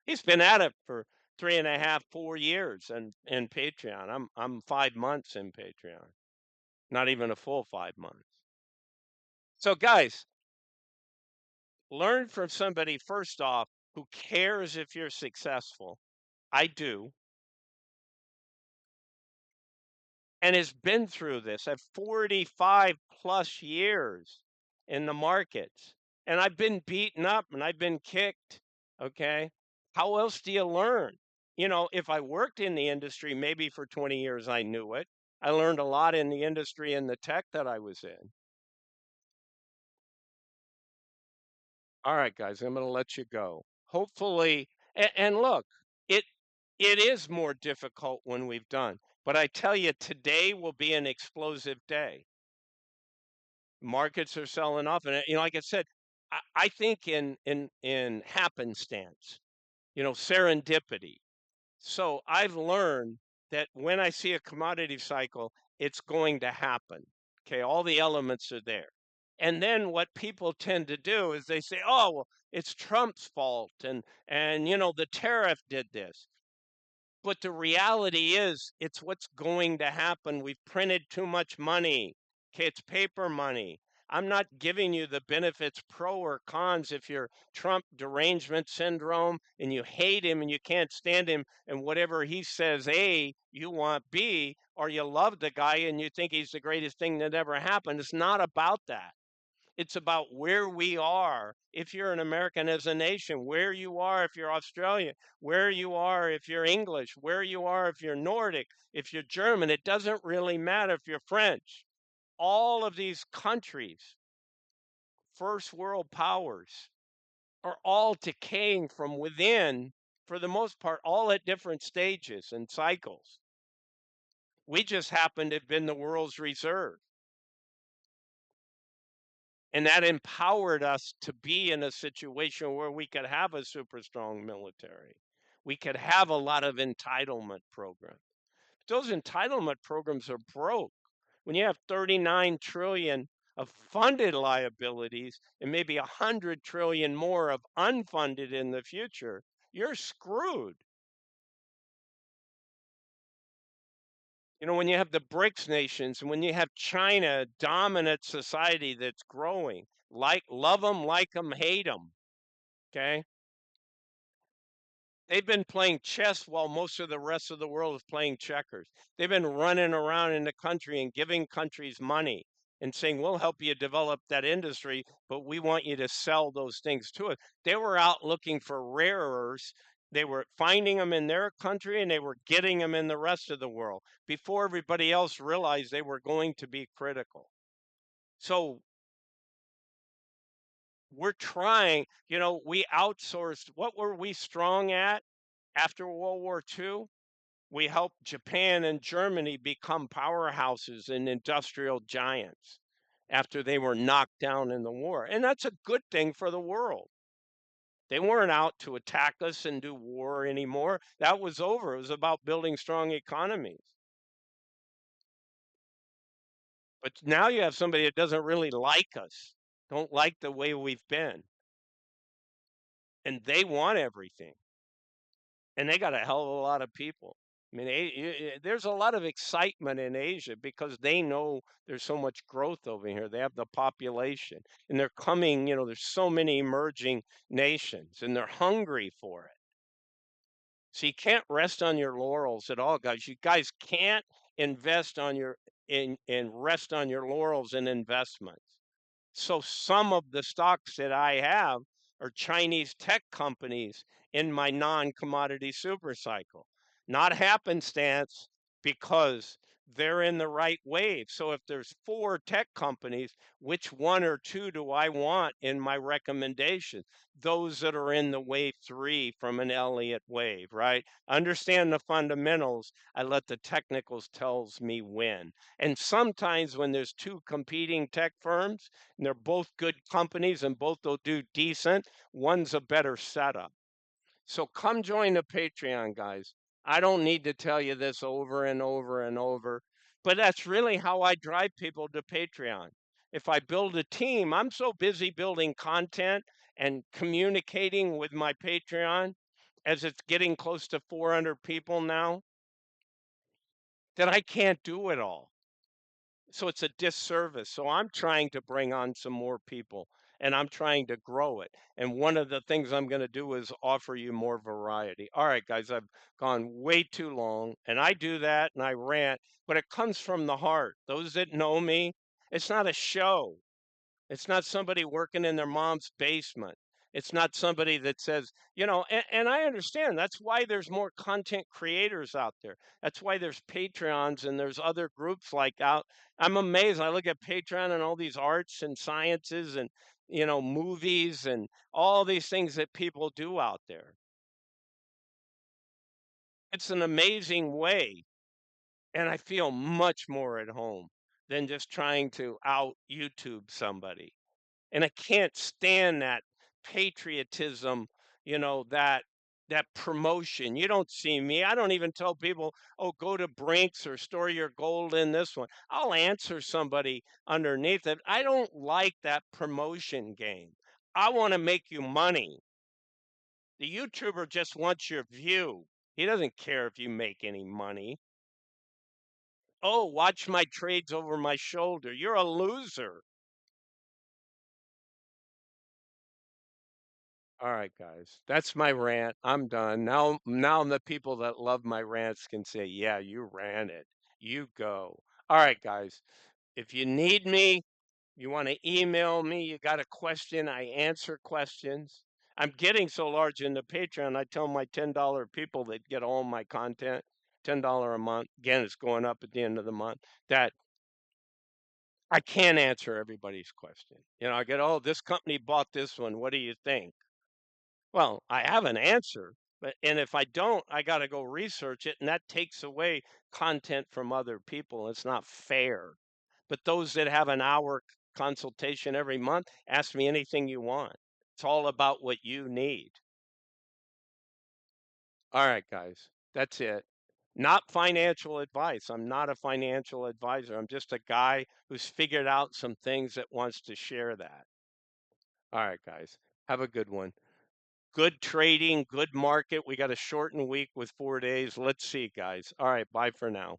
He's been at it for 3.5, 4 years in Patreon. I'm 5 months in Patreon, not even a full 5 months. So guys, learn from somebody first off who cares if you're successful. I do. And has been through this. I've 45 plus years in the markets. And I've been beaten up and I've been kicked. Okay. How else do you learn? If I worked in the industry, maybe for 20 years, I knew it. I learned a lot in the industry and the tech that I was in. All right, guys, I'm going to let you go. Hopefully, and look, it it is more difficult when we've done, but I tell you, today will be an explosive day. Markets are selling off, and like I said, I think in happenstance, serendipity. So I've learned that when I see a commodity cycle, it's going to happen. Okay, all the elements are there. And then what people tend to do is they say, "Oh, well, it's Trump's fault and the tariff did this." But the reality is, it's what's going to happen. We've printed too much money. Okay, it's paper money. I'm not giving you the benefits pro or cons if you're Trump derangement syndrome and you hate him and you can't stand him and whatever he says A, you want B, or you love the guy and you think he's the greatest thing that ever happened. It's not about that. It's about where we are. If you're an American as a nation, where you are if you're Australian, where you are if you're English, where you are if you're Nordic, if you're German, it doesn't really matter if you're French. All of these countries, first world powers, are all decaying from within, for the most part, all at different stages and cycles. We just happen to have been the world's reserve. And that empowered us to be in a situation where we could have a super strong military. We could have a lot of entitlement programs. Those entitlement programs are broke. When you have 39 trillion of funded liabilities and maybe 100 trillion more of unfunded in the future, you're screwed. When you have the BRICS nations and when you have China, dominant society that's growing, love them, like them, hate them. Okay. They've been playing chess while most of the rest of the world is playing checkers. They've been running around in the country and giving countries money and saying, we'll help you develop that industry, but we want you to sell those things to us. They were out looking for rare earths. They were finding them in their country and they were getting them in the rest of the world before everybody else realized they were going to be critical. So we're trying, we outsourced. What were we strong at after World War II? We helped Japan and Germany become powerhouses and industrial giants after they were knocked down in the war. And that's a good thing for the world. They weren't out to attack us and do war anymore. That was over. It was about building strong economies. But now you have somebody that doesn't really like us, don't like the way we've been, and they want everything. And they got a hell of a lot of people. I mean, there's a lot of excitement in Asia because they know there's so much growth over here. They have the population and they're coming, there's so many emerging nations and they're hungry for it. So you can't rest on your laurels at all, guys. You guys can't invest on your in and rest on your laurels in investments. So some of the stocks that I have are Chinese tech companies in my non-commodity super cycle. Not happenstance because they're in the right wave. So if there's four tech companies, which one or two do I want in my recommendation? Those that are in the wave three from an Elliott wave, right? Understand the fundamentals. I let the technicals tells me when. And sometimes when there's two competing tech firms, and they're both good companies and both will do decent, one's a better setup. So come join the Patreon, guys. I don't need to tell you this over and over and over, but that's really how I drive people to Patreon. If I build a team, I'm so busy building content and communicating with my Patreon as it's getting close to 400 people now that I can't do it all. So it's a disservice. So I'm trying to bring on some more people and I'm trying to grow it. And one of the things I'm going to do is offer you more variety. All right, guys, I've gone way too long and I do that and I rant, but it comes from the heart. Those that know me, it's not a show. It's not somebody working in their mom's basement. It's not somebody that says, and I understand that's why there's more content creators out there. That's why there's Patreons and there's other groups like out. I'm amazed. I look at Patreon and all these arts and sciences and, movies and all these things that people do out there. It's an amazing way. And I feel much more at home than just trying to out YouTube somebody. And I can't stand that patriotism, that promotion. You don't see me. I don't even tell people, "Oh, go to Brinks or store your gold in this one." I'll answer somebody underneath it. I don't like that promotion game. I want to make you money. The YouTuber just wants your view. He doesn't care if you make any money. Oh, watch my trades over my shoulder. You're a loser. All right, guys. That's my rant. I'm done. Now the people that love my rants can say, "Yeah, you ran it. You go." All right, guys. If you need me, you want to email me, you got a question, I answer questions. I'm getting so large in the Patreon, I tell my $10 people that get all my content, $10 a month. Again, it's going up at the end of the month, that I can't answer everybody's question. I get, "Oh, this company bought this one. What do you think?" Well, I have an answer, but and if I don't, I got to go research it, and that takes away content from other people. It's not fair. But those that have an hour consultation every month, ask me anything you want. It's all about what you need. All right, guys, that's it. Not financial advice. I'm not a financial advisor. I'm just a guy who's figured out some things that wants to share that. All right, guys, have a good one. Good trading, good market. We got a shortened week with 4 days. Let's see, guys. All right, bye for now.